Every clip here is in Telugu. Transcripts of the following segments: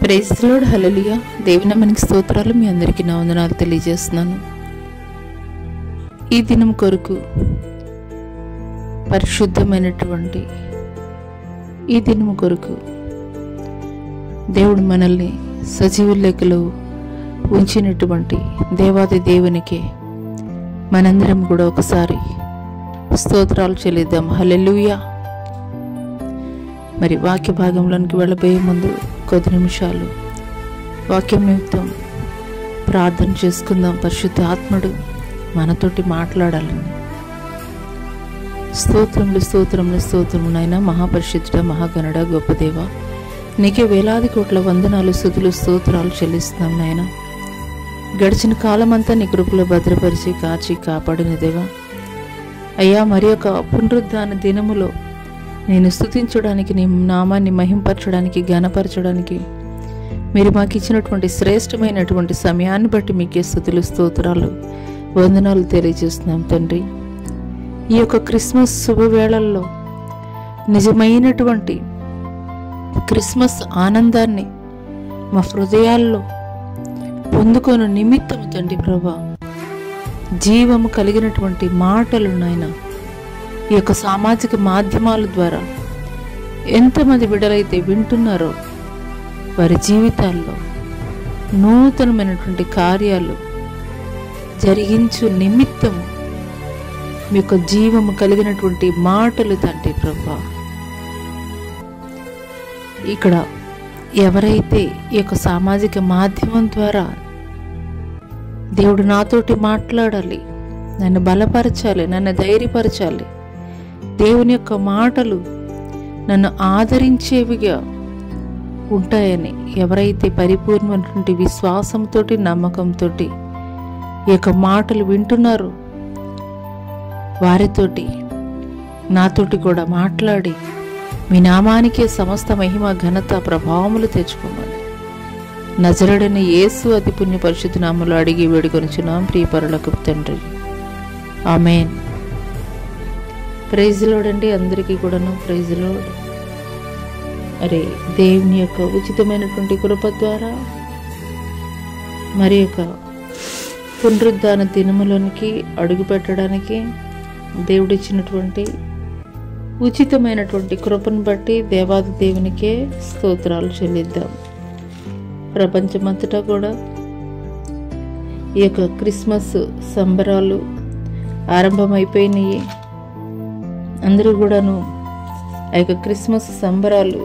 Praise the lord. హల్లెలూయా. దేవుని నామానికి స్తోత్రాలు. మీ అందరికీ నా వందనాలు తెలియజేస్తున్నాను. ఈ దినం కొరకు పరిశుద్ధమైనటువంటి ఈ దినం కొరకు దేవుడు మనల్ని సజీవ లెక్కలో ఉంచినటువంటి దేవాది దేవునికి మనందరం కూడా ఒకసారి స్తోత్రాలు చెల్లిద్దాం. హల్లెలూయా. మరి వాక్య భాగంలోనికి వెళ్ళబోయే ముందు కొద్ది నిమిషాలు వాక్యం నిమిత్తం ప్రార్థన చేసుకుందాం. పరిశుద్ధ ఆత్ముడు మనతోటి మాట్లాడాలని. స్తోత్రములు స్తోత్రములు స్తోత్రము నాయన, మహాపరిశుద్ధుడ, మహాగణుడ, గొప్ప దేవ, నీకే వేలాది కోట్ల వందనాలు, స్తుతులు, స్తోత్రాలు చెల్లిస్తున్నాం నాయన. గడిచిన కాలమంతా నీ కృపలో భద్రపరిచి కాచి కాపాడిన దేవా అయ్యా, మరి ఒక పునరుద్ధాన దినములో నేను స్తుతించడానికి, నీ నామాన్ని మహింపరచడానికి, ఘనపరచడానికి మీరు మాకు ఇచ్చినటువంటి శ్రేష్టమైనటువంటి సమయాన్ని బట్టి మీకే స్తుతులు, స్తోత్రాలు, వందనాలు తెలియజేస్తున్నాం తండ్రి. ఈ యొక్క క్రిస్మస్ శుభవేళల్లో నిజమైనటువంటి క్రిస్మస్ ఆనందాన్ని మా హృదయాల్లో పొందుకొని నిమిత్తము తండ్రి ప్రభా, జీవము కలిగినటువంటి మాటలు నాయన ఈ యొక్క సామాజిక మాధ్యమాల ద్వారా ఎంతమంది బిడ్డలైతే వింటున్నారో వారి జీవితాల్లో నూతనమైనటువంటి కార్యాలు జరిగించు నిమిత్తము మీ యొక్క జీవము కలిగినటువంటి మాటలు తండ్రి ప్రభా. ఇక్కడ ఎవరైతే ఈ యొక్క సామాజిక మాధ్యమం ద్వారా దేవుడు నాతోటి మాట్లాడాలి, నన్ను బలపరచాలి, నన్ను ధైర్యపరచాలి, దేవుని యొక్క మాటలు నన్ను ఆదరించేవిగా ఉంటాయని ఎవరైతే పరిపూర్ణమైనటువంటి విశ్వాసంతో, నమ్మకంతో ఈ యొక్క మాటలు వింటున్నారో వారితోటి నాతోటి కూడా మాట్లాడి మీ నామానికే సమస్త మహిమ, ఘనత, ప్రభావములు తెచ్చుకోమని నజరుడైన యేసు అతి పుణ్య పరిశుద్ధ నామములో అడిగి వేడుకొనుచున్నాం ప్రియ పరలోకపు తండ్రి. ఆమేన్. ప్రైజ్ ది లార్డ్ అండి. అందరికీ కూడాను ప్రైజ్ ది లార్డ్. అరే, దేవుని యొక్క ఉచితమైనటువంటి కృప ద్వారా మరి యొక్క పునరుద్ధాన దినములోనికి అడుగు పెట్టడానికి దేవుడిచ్చినటువంటి ఉచితమైనటువంటి కృపను బట్టి దేవాది దేవునికే స్తోత్రాలు చెల్లిద్దాం. ప్రపంచమంతటా కూడా ఈ యొక్క క్రిస్మస్ సంబరాలు ఆరంభమైపోయినాయి. అందరూ కూడాను ఆ యొక్క క్రిస్మస్ సంబరాలు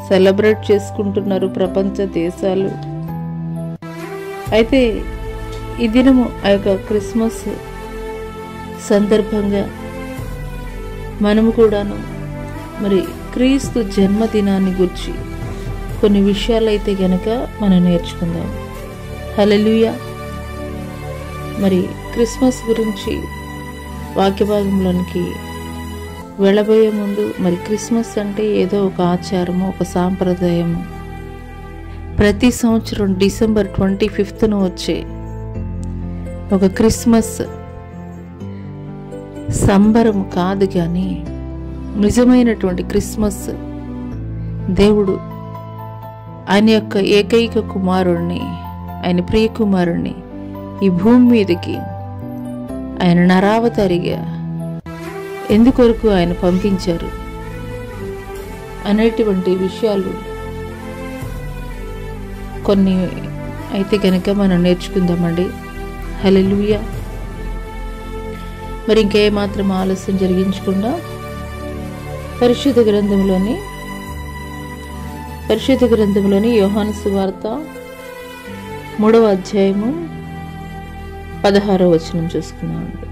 సెలబ్రేట్ చేసుకుంటున్నారు ప్రపంచ దేశాలు. అయితే ఈ దినము ఆ యొక్క క్రిస్మస్ సందర్భంగా మనము కూడాను మరి క్రీస్తు జన్మదినాన్ని గురించి కొన్ని విషయాలైతే గనక మనం నేర్చుకుందాం. హల్లెలూయా. మరి క్రిస్మస్ గురించి వాక్య భాగంలోనికి వెళ్ళబోయే ముందు మరి క్రిస్మస్ అంటే ఏదో ఒక ఆచారము, ఒక సాంప్రదాయము. ప్రతి సంవత్సరం డిసెంబర్ 25న వచ్చే ఒక క్రిస్మస్ సంబరం కాదు, కానీ నిజమైనటువంటి క్రిస్మస్ దేవుడు ఆయన యొక్క ఏకైక కుమారుణ్ణి, ఆయన ప్రియ కుమారుణ్ణి ఈ భూమి మీదకి ఆయన నరావతారిగా ఎందుకొరకు ఆయన పంపించారు అనేటువంటి విషయాలు కొన్ని అయితే గనక మనం నేర్చుకుందామండి. హల్లెలూయా. మరి ఇంకేమాత్రం ఆలస్యం జరిగించకుండా పరిశుద్ధ గ్రంథంలోని యోహాను సువార్త 3వ అధ్యాయము 16వ వచనం చూసుకున్నామండి.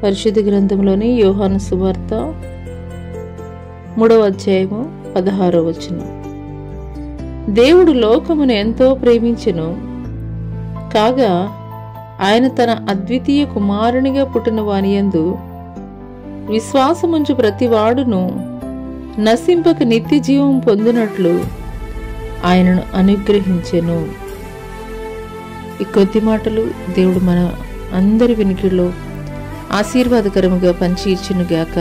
పరిశుద్ధ గ్రంథంలోని యోహాను సువార్త 3వ అధ్యాయము 16వ వచనం. దేవుడు లోకమును ఎంతో ప్రేమించెను, కాగా ఆయన తన అద్వితీయ కుమారునిగా పుట్టిన వానియందు విశ్వాసముంచు ప్రతివాడును నశింపక నిత్య జీవం పొందినట్లు ఆయనను అనుగ్రహించెను. ఈ కొద్ది మాటలు దేవుడు మన అందరి వినికిడిలో ఆశీర్వాదకరముగా పంచి ఇచ్చునుగాక.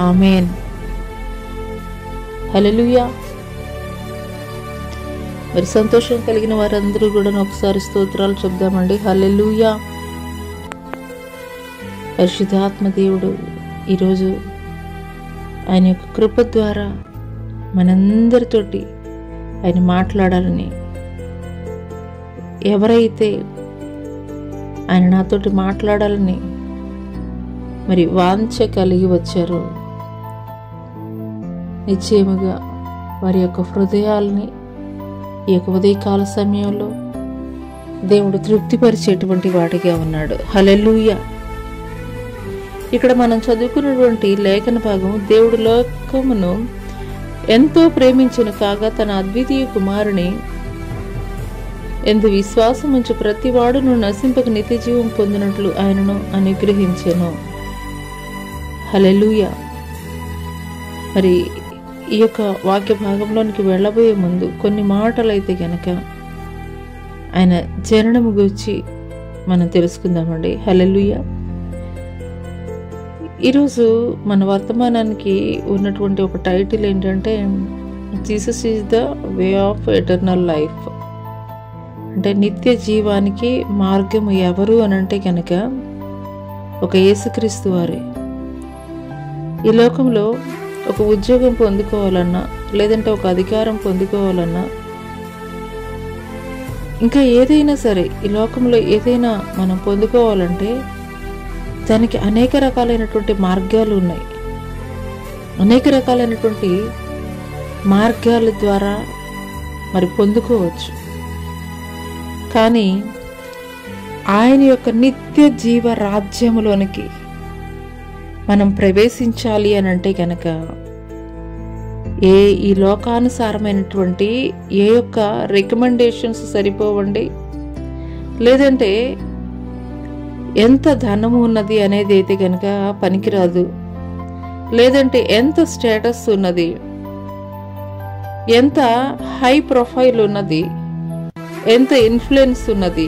ఆమేన్. హల్లెలూయా. మరి సంతోషం కలిగిన వారందరూ కూడా ఒకసారి స్తోత్రాలు చెప్దామండి. హల్లెలూయా. పరిశుద్ధాత్మ దేవుడు ఈరోజు ఆయన యొక్క కృప ద్వారా మనందరితోటి ఆయన మాట్లాడాలని, ఎవరైతే ఆయన నాతోటి మాట్లాడాలని మరి వాంఛ కలిగి వచ్చారో నిశ్చయముగా వారి యొక్క హృదయాల్ని ఈ యొక్క ఉదయకాల సమయంలో దేవుడు తృప్తిపరిచేటువంటి వాడిగా ఉన్నాడు. హల్లెలూయా. ఇక్కడ మనం చదువుకున్నటువంటి లేఖన భాగం, దేవుడు లోకమును ఎంతో ప్రేమించిన కాగా తన అద్వితీయ కుమారుని ఎందు విశ్వాసం ఉంచి ప్రతి వాడును నశింపక నిత్య జీవం పొందినట్లు ఆయనను అనుగ్రహించెను. హల్లెలూయా. మరి ఈ యొక్క వాక్య భాగంలోనికి వెళ్ళబోయే ముందు కొన్ని మాటలైతే గనక ఆయన జననము గురించి మనం తెలుసుకుందామండి. హల్లెలూయా. ఈరోజు మన వర్తమానానికి ఉన్నటువంటి ఒక టైటిల్ ఏంటంటే, Jesus is the way of eternal life. అంటే నిత్య జీవానికి మార్గము ఎవరు అని అంటే కనుక ఒక యేసుక్రీస్తు వారే. ఈ లోకంలో ఒక ఉద్యోగం పొందుకోవాలన్నా, లేదంటే ఒక అధికారం పొందుకోవాలన్నా, ఇంకా ఏదైనా సరే ఈ లోకంలో ఏదైనా మనం పొందుకోవాలంటే దానికి అనేక రకాలైనటువంటి మార్గాలు ఉన్నాయి. అనేక రకాలైనటువంటి మార్గాల ద్వారా మరి పొందుకోవచ్చు. కానీ ఆయన యొక్క నిత్య జీవ రాజ్యములోనికి మనం ప్రవేశించాలి అని అంటే కనుక ఈ లోకానుసారమైనటువంటి ఏ యొక్క రికమెండేషన్స్ సరిపోవండి, లేదంటే ఎంత ధనము ఉన్నది అనేది అయితే కనుక పనికిరాదు, లేదంటే ఎంత స్టేటస్ ఉన్నది, ఎంత హై ప్రొఫైల్ ఉన్నది, ఎంత ఇన్ఫ్లుయెన్స్ ఉన్నది,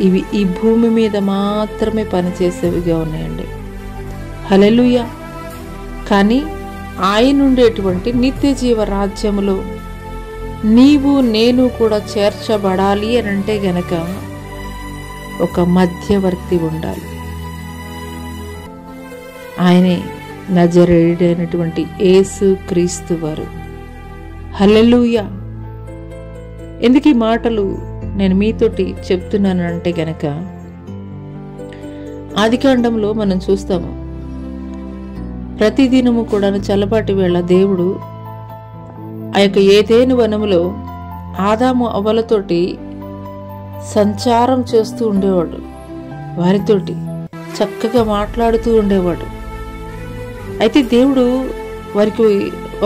ఇవి ఈ భూమి మీద మాత్రమే పనిచేసేవిగా ఉన్నాయండి. హల్లెలూయా. కానీ ఆయన ఉండేటువంటి నిత్య జీవ రాజ్యములో నీవు నేను కూడా చేర్చబడాలి అని అంటే గనక ఒక మధ్యవర్తి ఉండాలి. ఆయనే నజరేయుడైనటువంటి యేసు క్రీస్తు వారు. హల్లెలూయా. ఎందుకు ఈ మాటలు నేను మీతోటి చెప్తున్నానంటే గనక, ఆదికాండంలో మనం చూస్తాము, ప్రతిదినము కూడా చల్లపాటి వేళ దేవుడు ఆ యొక్క ఏదెను వనములో ఆదాము అవ్వలతోటి సంచారం చేస్తూ ఉండేవాడు. వారితోటి చక్కగా మాట్లాడుతూ ఉండేవాడు. అయితే దేవుడు వారికి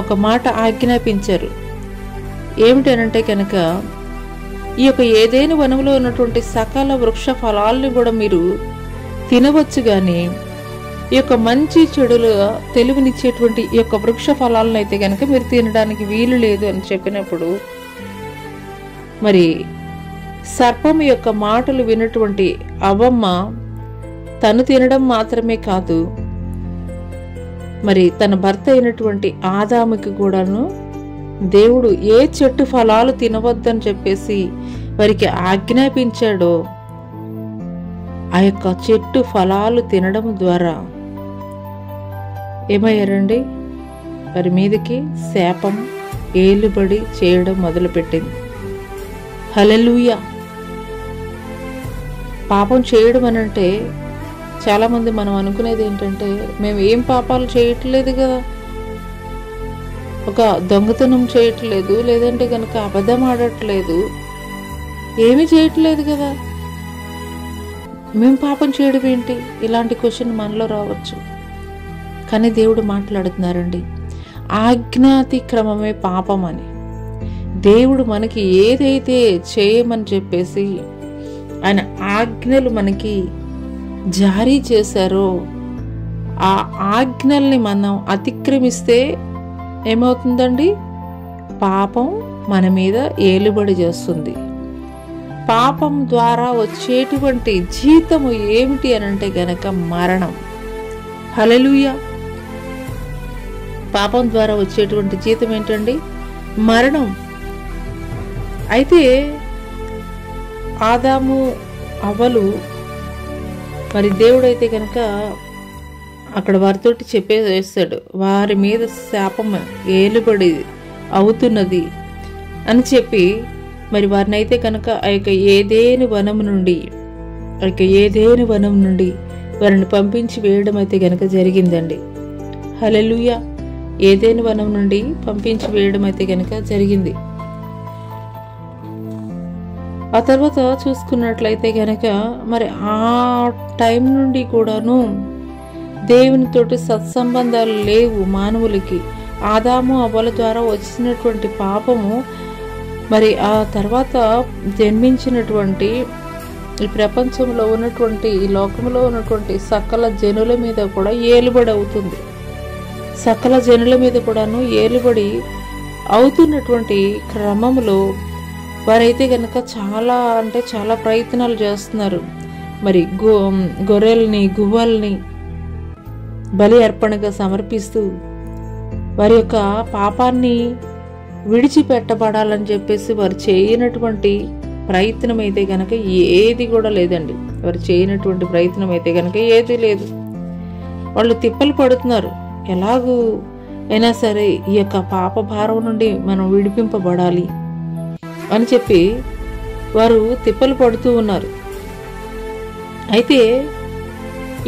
ఒక మాట ఆజ్ఞాపించారు. ఏమిటనంటే కనుక, ఈ యొక్క ఏదైనా వనంలో ఉన్నటువంటి సకల వృక్ష ఫలాల్ని కూడా మీరు తినవచ్చు, కానీ ఈ యొక్క మంచి చెడుల తెలివినిచ్చేటువంటి ఈ యొక్క వృక్ష ఫలాలను అయితే కనుక మీరు తినడానికి వీలు లేదు అని చెప్పినప్పుడు, మరి సర్పం యొక్క మాటలు విన్నటువంటి అవ్వమ్మ తను తినడం మాత్రమే కాదు, మరి తన భర్త అయినటువంటి ఆదాముకి కూడాను దేవుడు ఏ చెట్టు ఫలాలు తినవద్దని చెప్పేసి వారికి ఆజ్ఞాపించాడో ఆ యొక్క చెట్టు ఫలాలు తినడం ద్వారా ఏమయ్యారండి? వారి మీదకి శాపం ఏలుబడి చేయడం మొదలుపెట్టింది. హల్లెలూయా. పాపం చేయడం అనంటే చాలామంది మనం అనుకునేది ఏంటంటే, మేము ఏం పాపాలు చేయట్లేదు కదా, ఒక దొంగతనం చేయట్లేదు, లేదంటే కనుక అబద్ధం ఆడట్లేదు, ఏమీ చేయట్లేదు కదా, మేము పాపం చేయడం ఏంటి? ఇలాంటి క్వశ్చన్ మనలో రావచ్చు. కానీ దేవుడు మాట్లాడుతున్నారండి, ఆజ్ఞాతిక్రమమే పాపం అని. దేవుడు మనకి ఏదైతే చేయమని చెప్పేసి ఆయన ఆజ్ఞలు మనకి జారీ చేశారో ఆ ఆజ్ఞల్ని మనం అతిక్రమిస్తే ఏమవుతుందండి? పాపం మన మీద ఏలుబడి చేస్తుంది. పాపం ద్వారా వచ్చేటువంటి జీతము ఏమిటి అనంటే గనక మరణం. హల్లెలూయా. పాపం ద్వారా వచ్చేటువంటి జీతం ఏంటండి? మరణం. అయితే ఆదాము అవ్వలు మరి దేవుడైతే కనుక అక్కడ వారితోటి చెప్పేస్తాడు, వారి మీద శాపం ఏలుబడి అవుతున్నది అని చెప్పి మరి వారిని అయితే కనుక ఆ యొక్క ఏదేను వనం నుండి వారిని పంపించి వేయడం అయితే కనుక జరిగిందండి. హల్లెలూయా. ఏదేను వనం నుండి పంపించి వేయడం అయితే కనుక జరిగింది. ఆ తర్వాత చూసుకున్నట్లయితే కనుక మరి ఆ టైం నుండి కూడాను దేవునితోటి సత్సంబంధాలు లేవు మానవులకి. ఆదాము అవ్వల ద్వారా వచ్చినటువంటి పాపము మరి ఆ తర్వాత జన్మించినటువంటి ఈ ప్రపంచంలో ఉన్నటువంటి ఈ లోకంలో ఉన్నటువంటి సకల జనుల మీద కూడా ఏలుబడి అవుతుంది. సకల జనుల మీద కూడాను ఏలుబడి అవుతున్నటువంటి క్రమంలో వారైతే కనుక చాలా ప్రయత్నాలు చేస్తున్నారు. మరి గొర్రెల్ని గువ్వల్ని బలి అర్పణగా సమర్పిస్తూ వారి యొక్క పాపాన్ని విడిచిపెట్టబడాలని చెప్పేసి వారు చేయనటువంటి ప్రయత్నం అయితే కనుక ఏది కూడా లేదండి. వారు చేయనటువంటి ప్రయత్నం అయితే కనుక ఏది లేదు. వాళ్ళు తిప్పలు పడుతున్నారు. ఎలాగూ అయినా సరే ఈ యొక్క పాప భారం నుండి మనం విడిపింపబడాలి అని చెప్పి వారు తిప్పలు పడుతూ ఉన్నారు. అయితే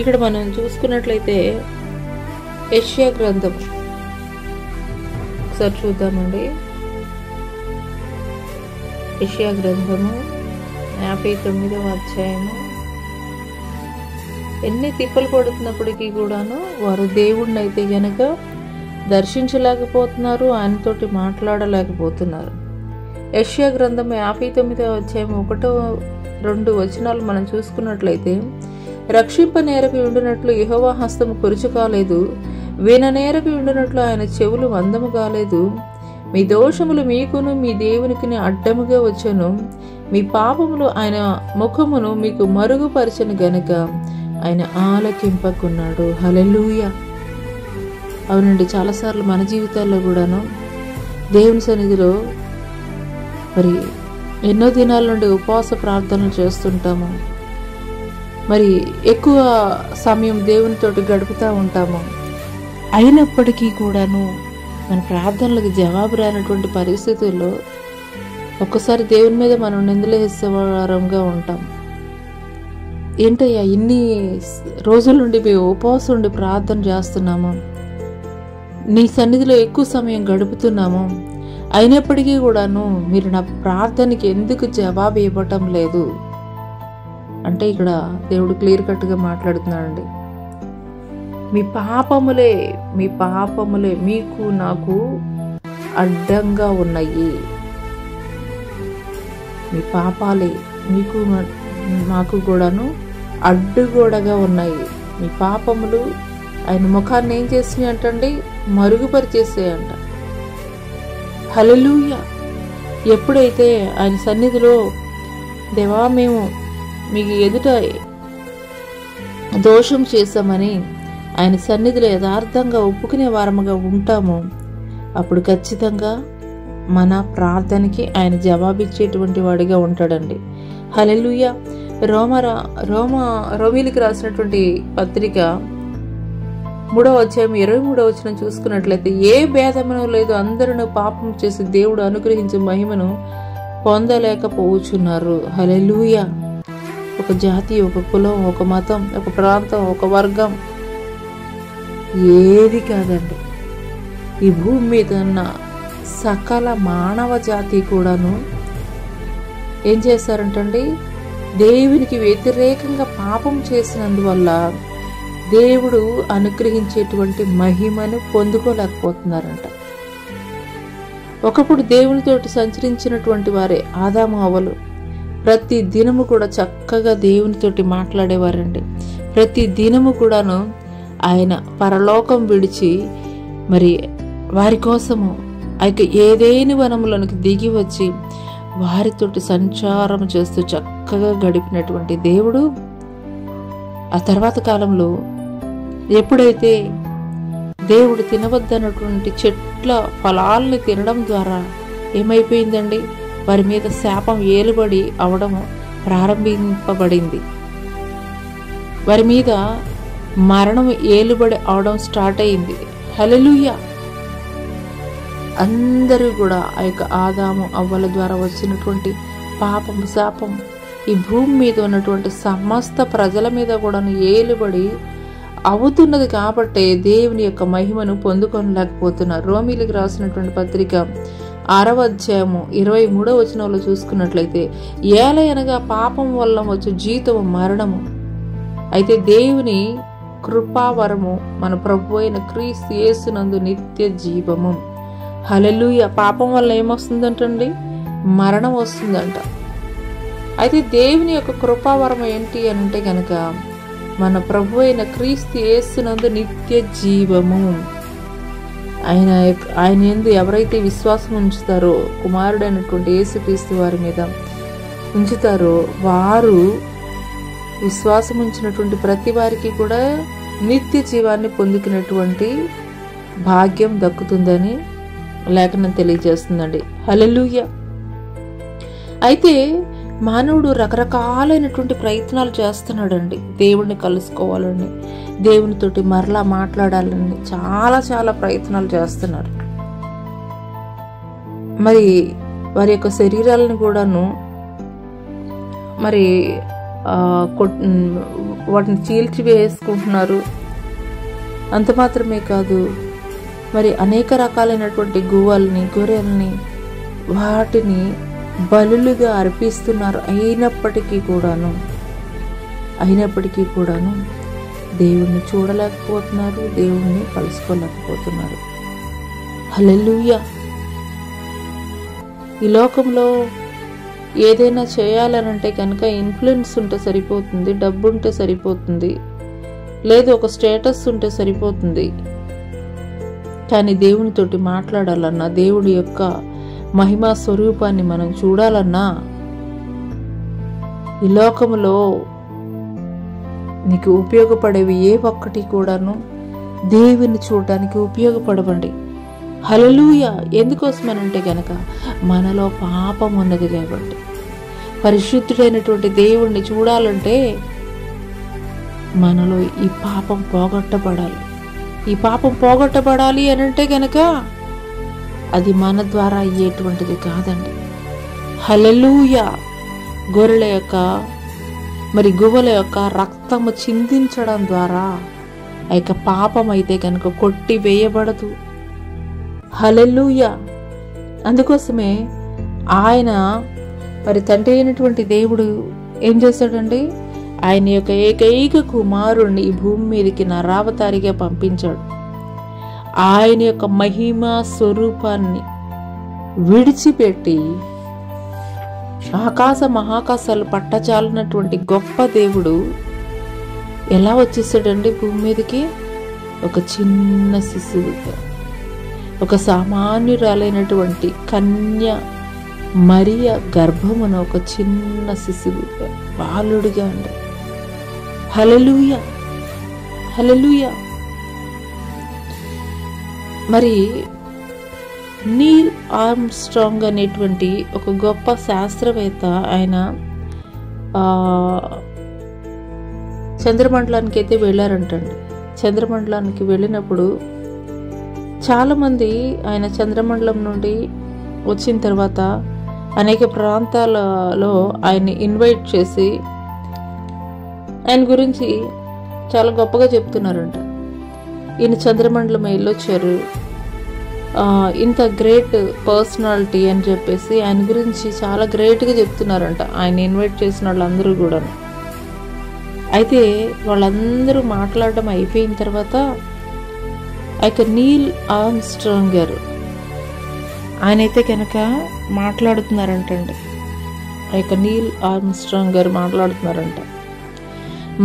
ఇక్కడ మనం చూసుకున్నట్లయితే యెషయా గ్రంథం ఒకసారి చూద్దామండి. యెషయా గ్రంథము 59వ అధ్యాయము. ఎన్ని తిప్పలు పడుతున్నప్పటికీ కూడాను వారు దేవుడిని అయితే గనక దర్శించలేకపోతున్నారు, ఆయనతోటి మాట్లాడలేకపోతున్నారు. యెషయా గ్రంథం 59వ అధ్యాయం 1-2 వచనాలు మనం చూసుకున్నట్లయితే, రక్షింపనేరకు ఉండినట్లు యెహోవా హస్తము కురుచు కాలేదు, విననేరకు ఉండినట్లు ఆయన చెవులు మందము కాలేదు. మీ దోషములు మీకును మీ దేవునికి అడ్డముగా వచ్చను, మీ పాపములు ఆయన ముఖమును మీకు మరుగుపరచను గనుక ఆయన ఆలకింపకున్నాడు. హల్లెలూయా. అవునండి, చాలాసార్లు మన జీవితాల్లో కూడాను దేవుని సన్నిధిలో మరి ఎన్నో దినాల నుండి ఉపవాస ప్రార్థనలు చేస్తుంటాము. మరి ఎక్కువ సమయం దేవునితోటి గడుపుతూ ఉంటాము. అయినప్పటికీ కూడాను మన ప్రార్థనలకు జవాబు రానటువంటి పరిస్థితుల్లో ఒక్కసారి దేవుని మీద మనం నిందలేసేవారంగా ఉంటాం. ఏంటయ్యా ఇన్ని రోజుల నుండి మేము ఉపవాసం ఉండి ప్రార్థన చేస్తున్నాము, నీ సన్నిధిలో ఎక్కువ సమయం గడుపుతున్నాము, అయినప్పటికీ కూడాను మీరు నా ప్రార్థనకి ఎందుకు జవాబు ఇవ్వటం లేదు అంటే ఇక్కడ దేవుడు క్లియర్ కట్గా మాట్లాడుతున్నాడండి. మీ పాపములే మీకు నాకు అడ్డంగా ఉన్నాయి. మీ పాపాలే మీకు నాకు కూడాను అడ్డుగోడగా ఉన్నాయి. మీ పాపములు ఆయన ముఖాన్ని ఏం చేసినాయి అంటండి, మరుగుపరిచేసాయంట. హల్లెలూయా. ఎప్పుడైతే ఆయన సన్నిధిలో దేవా మేము మీకు ఎదుట దోషం చేశామని ఆయన సన్నిధిలో యథార్థంగా ఒప్పుకునే వారముగా ఉంటాము, అప్పుడు ఖచ్చితంగా మన ప్రార్థనకి ఆయన జవాబిచ్చేటువంటి వాడిగా ఉంటాడండి. హల్లెలూయా. రోమీలికి రాసినటువంటి పత్రిక 3వ అధ్యాయం 23వ వచనం చూసుకున్నట్లయితే, ఏ భేదమును లేదు, అందరూ పాపం చేసి దేవుడు అనుగ్రహించే మహిమను పొందలేకపోవచ్చున్నారు. హల్లెలూయా. ఒక జాతి, ఒక కులం, ఒక మతం, ఒక ప్రాంతం, ఒక వర్గం ఏది కాదండి. ఈ భూమి మీద ఉన్న సకల మానవ జాతి కూడాను ఏం చేశారంటండి, దేవునికి వ్యతిరేకంగా పాపం చేసినందువల్ల దేవుడు అనుగ్రహించేటువంటి మహిమను పొందుకోలేకపోతున్నారంట. ఒకప్పుడు దేవునితోటి సంచరించినటువంటి వారే ఆదాము అవ్వలు ప్రతి దినము కూడా చక్కగా దేవునితోటి మాట్లాడేవారండి. ప్రతి దినము కూడాను ఆయన పరలోకం విడిచి మరి వారి కోసము ఏదేని వనములకు దిగి వచ్చి వారితోటి సంచారం చేస్తూ చక్కగా గడిపినటువంటి దేవుడు ఆ తర్వాత కాలంలో ఎప్పుడైతే దేవుడు తినవద్దన్నటువంటి చెట్ల ఫలాల్ని తినడం ద్వారా ఏమైపోయిందండి, వారి మీద శాపం ఏలుబడి అవడం ప్రారంభింపబడింది. వారి మీద మరణం ఏలుబడి అవడం స్టార్ట్ అయింది. హల్లెలూయా. అందరూ కూడా ఆ యొక్క ఆదాము అవ్వల ద్వారా వచ్చినటువంటి పాపం శాపం ఈ భూమి మీద ఉన్నటువంటి సమస్త ప్రజల మీద కూడా ఏలుబడి అవుతున్నది. కాబట్టి దేవుని యొక్క మహిమను పొందుకోలేకపోతున్నారు. రోమీలకు రాసినటువంటి పత్రిక 6వ అధ్యాయము 23వ వచనంలో చూసుకున్నట్లయితే, ఏలయనగా పాపం వల్ల వచ్చు జీతము మరణము, అయితే దేవుని కృపావరము మన ప్రభు అయిన క్రీస్తు యేసునందు నిత్య జీవము. హల్లెలూయా. పాపం వల్ల ఏమొస్తుందంటండి? మరణం వస్తుందంట. అయితే దేవుని యొక్క కృపావరం ఏంటి అని అంటే గనక మన ప్రభు అయిన క్రీస్తు యేసునందు నిత్య జీవము. ఆయన యందు ఎవరైతే విశ్వాసం ఉంచుతారో, కుమారుడైనటువంటి యేసుక్రీస్తు వారి మీద ఉంచుతారో, వారు విశ్వాసం ఉంచినటువంటి ప్రతి వారికి కూడా నిత్య జీవాన్ని పొందుకునేటువంటి భాగ్యం దక్కుతుందని లేఖనం తెలియజేస్తుందండి. హల్లెలూయా. అయితే మానవుడు రకరకాలైనటువంటి ప్రయత్నాలు చేస్తున్నాడండి. దేవుణ్ణి కలుసుకోవాలని, దేవునితోటి మరలా మాట్లాడాలని చాలా చాలా ప్రయత్నాలు చేస్తున్నారు. మరి వారి యొక్క శరీరాలను కూడాను మరి వాటిని చీల్చివేసుకుంటున్నారు. అంత మాత్రమే కాదు, మరి అనేక రకాలైనటువంటి గువ్వల్ని, గొర్రెల్ని వాటిని బలులుగా అర్పిస్తున్నారు. అయినప్పటికీ కూడాను దేవుణ్ణి చూడలేకపోతున్నారు, దేవుణ్ణి కలుసుకోలేకపోతున్నారు. హల్లెలూయా. ఈ లోకంలో ఏదైనా చేయాలనంటే కనుక ఇన్ఫ్లుయెన్స్ ఉంటే సరిపోతుంది, డబ్బు ఉంటే సరిపోతుంది, లేదు ఒక స్టేటస్ ఉంటే సరిపోతుంది. కానీ దేవునితోటి మాట్లాడాలన్నా, దేవుడి యొక్క మహిమా స్వరూపాన్ని మనం చూడాలన్నా, ఈ లోకంలో నీకు ఉపయోగపడేవి ఏ ఒక్కటి కూడాను దేవుని చూడడానికి ఉపయోగపడవండి. హల్లెలూయా. ఎందుకోసమనంటే గనక మనలో పాపం ఉన్నది కాబట్టి. పరిశుద్ధుడైనటువంటి దేవుణ్ణి చూడాలంటే మనలో ఈ పాపం పోగొట్టబడాలి. ఈ పాపం పోగొట్టబడాలి అని అంటే గనక అది మన ద్వారా అయ్యేటువంటిది కాదండి. హల్లెలూయా. గొర్రెల యొక్క గువ్వల యొక్క రక్తము చిందించడం ద్వారా ఆ యొక్క పాపం అయితే కనుక కొట్టి వేయబడదు. హల్లెలూయా. అందుకోసమే ఆయన తండ్రి అయినటువంటి దేవుడు ఏం చేశాడండి? ఆయన యొక్క ఏకైక కుమారుణ్ణి ఈ భూమి మీదకి నరావతారిగా పంపించాడు. ఆయన యొక్క మహిమా స్వరూపాన్ని విడిచిపెట్టి ఆకాశ మహాకాశాలు పట్టజాలనటువంటి గొప్ప దేవుడు ఎలా వచ్చేసాడండి భూమి మీదకి? ఒక చిన్న శిశువుగా, ఒక సామాన్యురాలైనటువంటి కన్య మరియ గర్భమున ఒక చిన్న శిశువుగా, బాలుడిగా అండి. హల్లెలూయా. హల్లెలూయా. మరి నీల్ ఆర్మ్స్ట్రాంగ్ అనేటువంటి ఒక గొప్ప శాస్త్రవేత్త, ఆయన చంద్రమండలానికి అయితే వెళ్ళారంటండి. చంద్రమండలానికి వెళ్ళినప్పుడు చాలామంది ఆయన చంద్రమండలం నుండి వచ్చిన తర్వాత అనేక ప్రాంతాలలో ఆయన్ని ఇన్వైట్ చేసి ఆయన గురించి చాలా గొప్పగా చెప్తున్నారంట. ఈయన చంద్రమండలం వెళ్ళొచ్చారు, ఇంత గ్రేట్ పర్సనాలిటీ అని చెప్పేసి ఆయన గురించి చాలా గ్రేట్గా చెప్తున్నారంట ఆయన ఇన్వైట్ చేసిన వాళ్ళందరూ కూడా. అయితే వాళ్ళందరూ మాట్లాడడం అయిపోయిన తర్వాత ఆ యొక్క నీల్ ఆర్మ్స్ట్రాంగ్ గారు ఆయనైతే కనుక మాట్లాడుతున్నారంటండి. ఆ యొక్క నీల్ ఆర్మ్స్ట్రాంగ్ గారు మాట్లాడుతున్నారంట,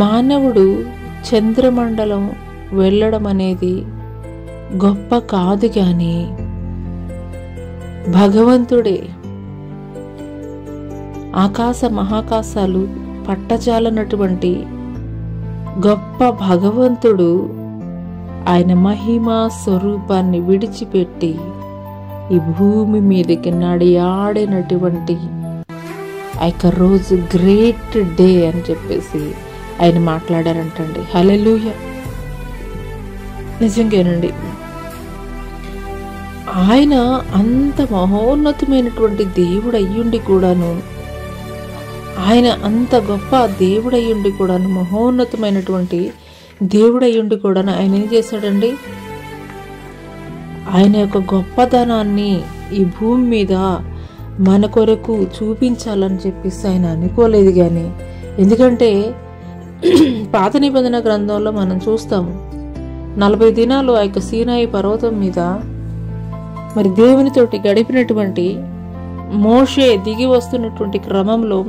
మానవుడు చంద్రమండలం వెళ్ళడం అనేది గొప్ప కాదు, కానీ భగవంతుడే ఆకాశ మహాకాశాలు పట్టజాలనటువంటి గొప్ప భగవంతుడు ఆయన మహిమా స్వరూపాన్ని విడిచిపెట్టి ఈ భూమి మీదకి నడియాడినటువంటి ఆ యొక్క రోజు గ్రేట్ డే అని చెప్పేసి ఆయన మాట్లాడారంటండి. హల్లెలూయా. నిజంగానండి, ఆయన అంత మహోన్నతమైనటువంటి దేవుడు అయ్యుండి కూడాను, ఆయన అంత గొప్ప దేవుడు అయ్యుండి కూడాను, మహోన్నతమైనటువంటి దేవుడు అయ్యుండి కూడాను ఆయన ఏం చేశాడండి? ఆయన యొక్క గొప్పదనాన్ని ఈ భూమి మీద మన కొరకు చూపించాలని చెప్పేసి ఆయన అనుకోలేదు. కానీ ఎందుకంటే పాత నిబంధన గ్రంథంలో మనం చూస్తాము, 40 దినాలు ఆ యొక్క సీనాయి పర్వతం మీద మరి దేవునితోటి గడిపినటువంటి మోషే దిగి వస్తున్నటువంటి క్రమంలో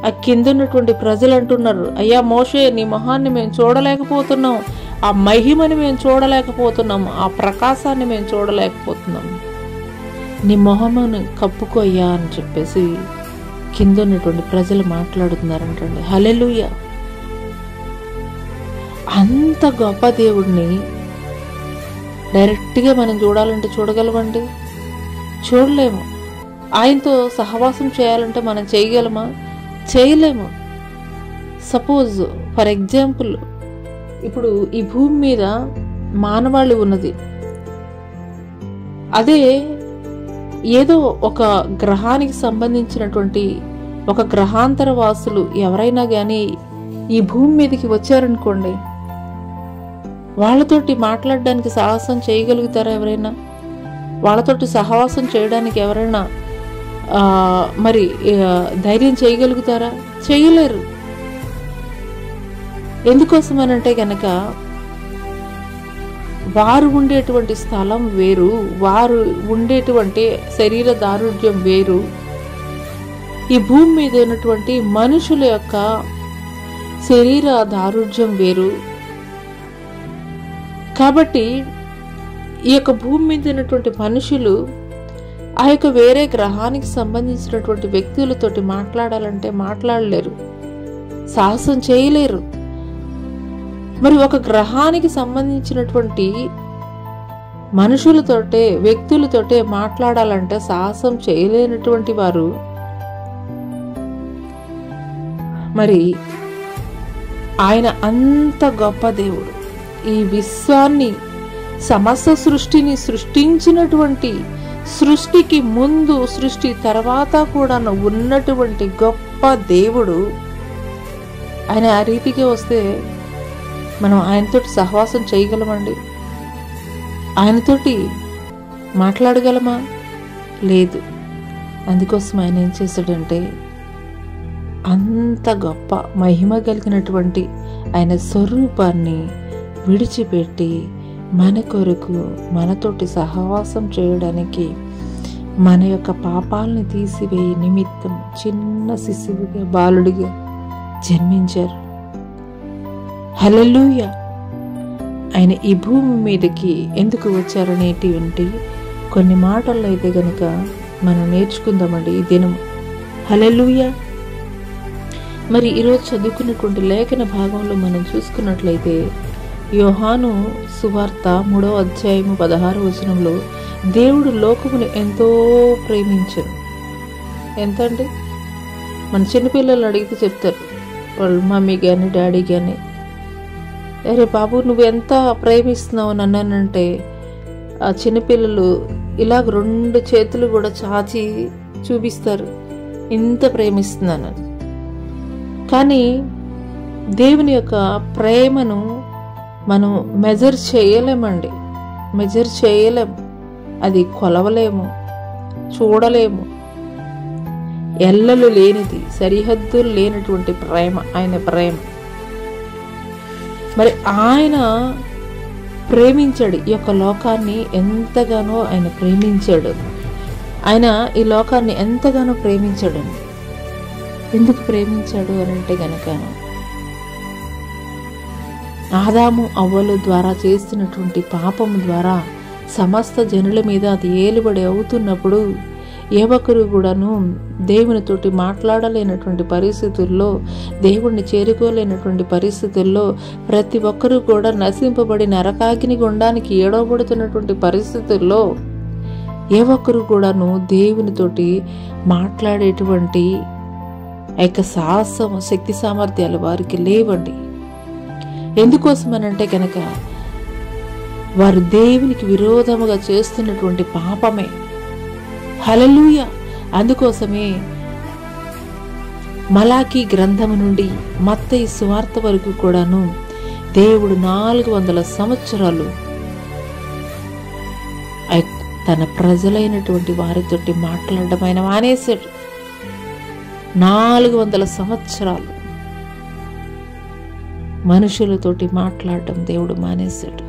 ఆ కింద ఉన్నటువంటి ప్రజలు అంటున్నారు, అయ్యా మోషే, నీ మొహాన్ని మేము చూడలేకపోతున్నాం, ఆ మహిమని మేము చూడలేకపోతున్నాం, ఆ ప్రకాశాన్ని మేము చూడలేకపోతున్నాం, నీ మొహమును కప్పుకోయ్యా అని చెప్పేసి కింద ఉన్నటువంటి ప్రజలు మాట్లాడుతున్నారంటండి. హల్లెలూయా. అంత గొప్ప దేవుడిని డైరెక్ట్గా మనం చూడాలంటే చూడగలమండి? చూడలేము. ఆయనతో సహవాసం చేయాలంటే మనం చేయగలమా? చేయలేము. సపోజ్ ఫర్ ఎగ్జాంపుల్, ఇప్పుడు ఈ భూమి మీద మానవాళి ఉన్నది, అదే ఏదో ఒక గ్రహానికి సంబంధించినటువంటి ఒక గ్రహాంతర వాసులు ఎవరైనా కానీ ఈ భూమి మీదకి వచ్చారనుకోండి, వాళ్ళతోటి మాట్లాడడానికి సాహసం చేయగలుగుతారా ఎవరైనా? వాళ్ళతోటి సహవాసం చేయడానికి ఎవరైనా మరి ధైర్యం చేయగలుగుతారా? చేయలేరు. ఎందుకోసమనంటే గనక వారు ఉండేటువంటి స్థలం వేరు, వారు ఉండేటువంటి శరీర దారుఢ్యం వేరు, ఈ భూమి మీద ఉన్నటువంటి మనుషుల యొక్క శరీర దారుఢ్యం వేరు. కాబట్టి ఈ యొక్క భూమి మీద ఉన్నటువంటి మనుషులు ఆ యొక్క వేరే గ్రహానికి సంబంధించినటువంటి వ్యక్తులతోటి మాట్లాడాలంటే మాట్లాడలేరు, సాహసం చేయలేరు. మరి ఒక గ్రహానికి సంబంధించినటువంటి మనుషులతోటే వ్యక్తులతోటే మాట్లాడాలంటే సాహసం చేయలేనటువంటి వారు మరి ఆయన అంత గొప్ప దేవుడు, ఈ విశ్వాన్ని సమస్త సృష్టిని సృష్టించినటువంటి, సృష్టికి ముందు సృష్టి తర్వాత కూడా ఉన్నటువంటి గొప్ప దేవుడు ఆయన ఆ రీతికి వస్తే మనం ఆయనతోటి సహవాసం చేయగలమండి? ఆయనతోటి మాట్లాడగలమా? లేదు. అందుకోసం ఆయన ఏం చేశాడంటే అంత గొప్ప మహిమ కలిగినటువంటి ఆయన స్వరూపాన్ని విడిచిపెట్టి మన కొరకు మనతోటి సహవాసం చేయడానికి, మన యొక్క పాపాలని తీసివేయి నిమిత్తం చిన్న శిశువుగా బాలుడిగా జన్మించారు. హల్లెలూయా. ఆయన ఈ భూమి మీదకి ఎందుకు వచ్చారనేటువంటి కొన్ని మాటల్లో అయితే గనుక మనం నేర్చుకుందామండి ఈ దినం. హల్లెలూయా. మరి ఈరోజు చదువుకున్నటువంటి లేఖన భాగంలో మనం చూసుకున్నట్లయితే యోహాను సువార్త 3వ అధ్యాయము 16వ వచనంలో దేవుడు లోకమును ఎంతో ప్రేమించను. ఎంత అండి? మన చిన్నపిల్లలు అడిగితే చెప్తారు వాళ్ళు, మమ్మీ కానీ డాడీ కానీ, అరే బాబు నువ్వు ఎంత ప్రేమిస్తున్నావు అని అన్నానంటే ఆ చిన్నపిల్లలు ఇలాగ 2 చేతులు కూడా చాచి చూపిస్తారు, ఇంత ప్రేమిస్తున్నానని. కానీ దేవుని యొక్క ప్రేమను మనం మెజర్ చేయలేమండి, మెజర్ చేయలేము, అది కొలవలేము, చూడలేము. ఎల్లలు లేనిది, సరిహద్దులు లేనటువంటి ప్రేమ ఆయన ప్రేమ. మరి ఆయన ప్రేమించాడు ఈ యొక్క లోకాన్ని, ఎంతగానో ఆయన ప్రేమించాడు. ఆయన ఈ లోకాన్ని ఎంతగానో ప్రేమించాడు. ఎందుకు ప్రేమించాడు అని అంటే గనక ఆదాము అవ్వలు ద్వారా చేస్తున్నటువంటి పాపము ద్వారా సమస్త జనుల మీద అది ఏలుబడి అవుతున్నప్పుడు ఏ ఒక్కరు కూడాను దేవునితోటి మాట్లాడలేనటువంటి పరిస్థితుల్లో, దేవుణ్ణి చేరుకోలేనటువంటి పరిస్థితుల్లో, ప్రతి ఒక్కరూ కూడా నశింపబడి నరకాగ్ని గుండానికి ఏడవబడుతున్నటువంటి పరిస్థితుల్లో ఏ ఒక్కరు కూడాను దేవునితోటి మాట్లాడేటువంటి ఆ యొక్క సాహసం, శక్తి సామర్థ్యాలు వారికి లేవండి. ఎందుకోసమనంటే కనుక వారు దేవునికి విరోధముగా చేస్తున్నటువంటి పాపమే. హల్లెలూయా. అందుకోసమే మలాకీ గ్రంథము నుండి మత్తయి సువార్త వరకు కూడాను దేవుడు 400 సంవత్సరాలు తన ప్రజలైనటువంటి వారితోటి మాట్లాడడం ఆయన మానేశాడు. 400 సంవత్సరాలు మనుషులతోటి మాట్లాడడం దేవుడు మానేశాడు.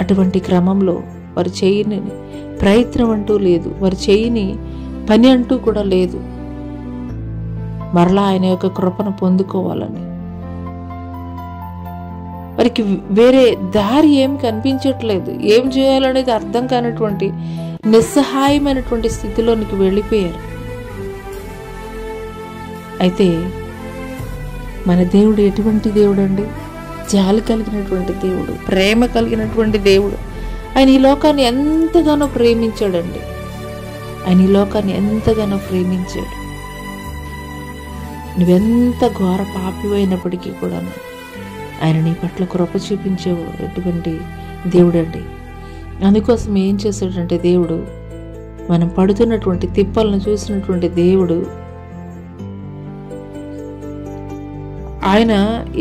అటువంటి క్రమంలో వారు చేయని ప్రయత్నం అంటూ లేదు, వారు చేయని పని అంటూ కూడా లేదు. మరలా ఆయన యొక్క కృపను పొందుకోవాలని వారికి వేరే దారి ఏం కనిపించట్లేదు. ఏం చేయాలనేది అర్థం కానటువంటి నిస్సహాయమైనటువంటి స్థితిలోనికి వెళ్ళిపోయారు. అయితే మన దేవుడు ఎటువంటి దేవుడు అండి? జాలి కలిగినటువంటి దేవుడు, ప్రేమ కలిగినటువంటి దేవుడు. ఆయన ఈ లోకాన్ని ఎంతగానో ప్రేమించాడండి. ఆయన ఈ లోకాన్ని ఎంతగానో ప్రేమించాడు. నువ్వెంత ఘోర పాపివైనప్పటికీ కూడా ఆయన నీ పట్ల కృప చూపించేవు ఎటువంటి దేవుడు అండి. అందుకోసం ఏం చేశాడంటే దేవుడు, మనం పడుతున్నటువంటి తిప్పలను చూసినటువంటి దేవుడు, ఆయన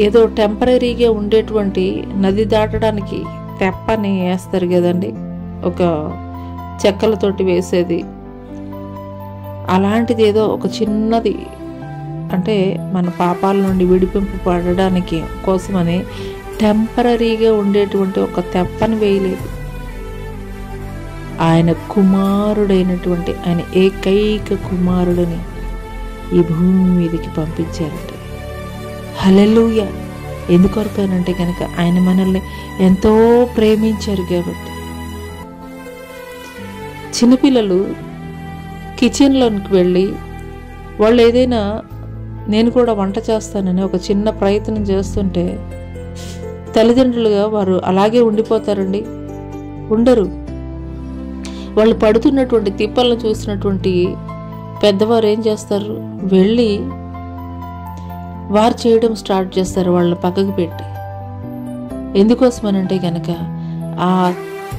ఏదో టెంపరీగా ఉండేటువంటి నది దాటడానికి తెప్పని వేస్తారు కదండి, ఒక చెక్కలతోటి వేసేది. అలాంటిది ఏదో ఒక చిన్నది, అంటే మన పాపాల నుండి విడిపింపు పడడానికి కోసమని టెంపరీగా ఉండేటువంటి ఒక తెప్పని వేయలేదు. ఆయన కుమారుడైనటువంటి, ఆయన ఏకైక కుమారుడిని ఈ భూమి మీదకి పంపించారండి. హల్లెలూయా. ఎందుకొరకనంటే కనుక ఆయన మనల్ని ఎంతో ప్రేమించారు కాబట్టి. చిన్నపిల్లలు కిచెన్లోనికి వెళ్ళి వాళ్ళు ఏదైనా నేను కూడా వంట చేస్తానని ఒక చిన్న ప్రయత్నం చేస్తుంటే తల్లిదండ్రులుగా వారు అలాగే ఉండిపోతారండి? ఉండరు. వాళ్ళు పడుతున్నటువంటి తిప్పలను చూసినటువంటి పెద్దవారు ఏం చేస్తారు? వెళ్ళి వారు చేయడం స్టార్ట్ చేస్తారు, వాళ్ళని పక్కకు పెట్టి. ఎందుకోసమనంటే కనుక ఆ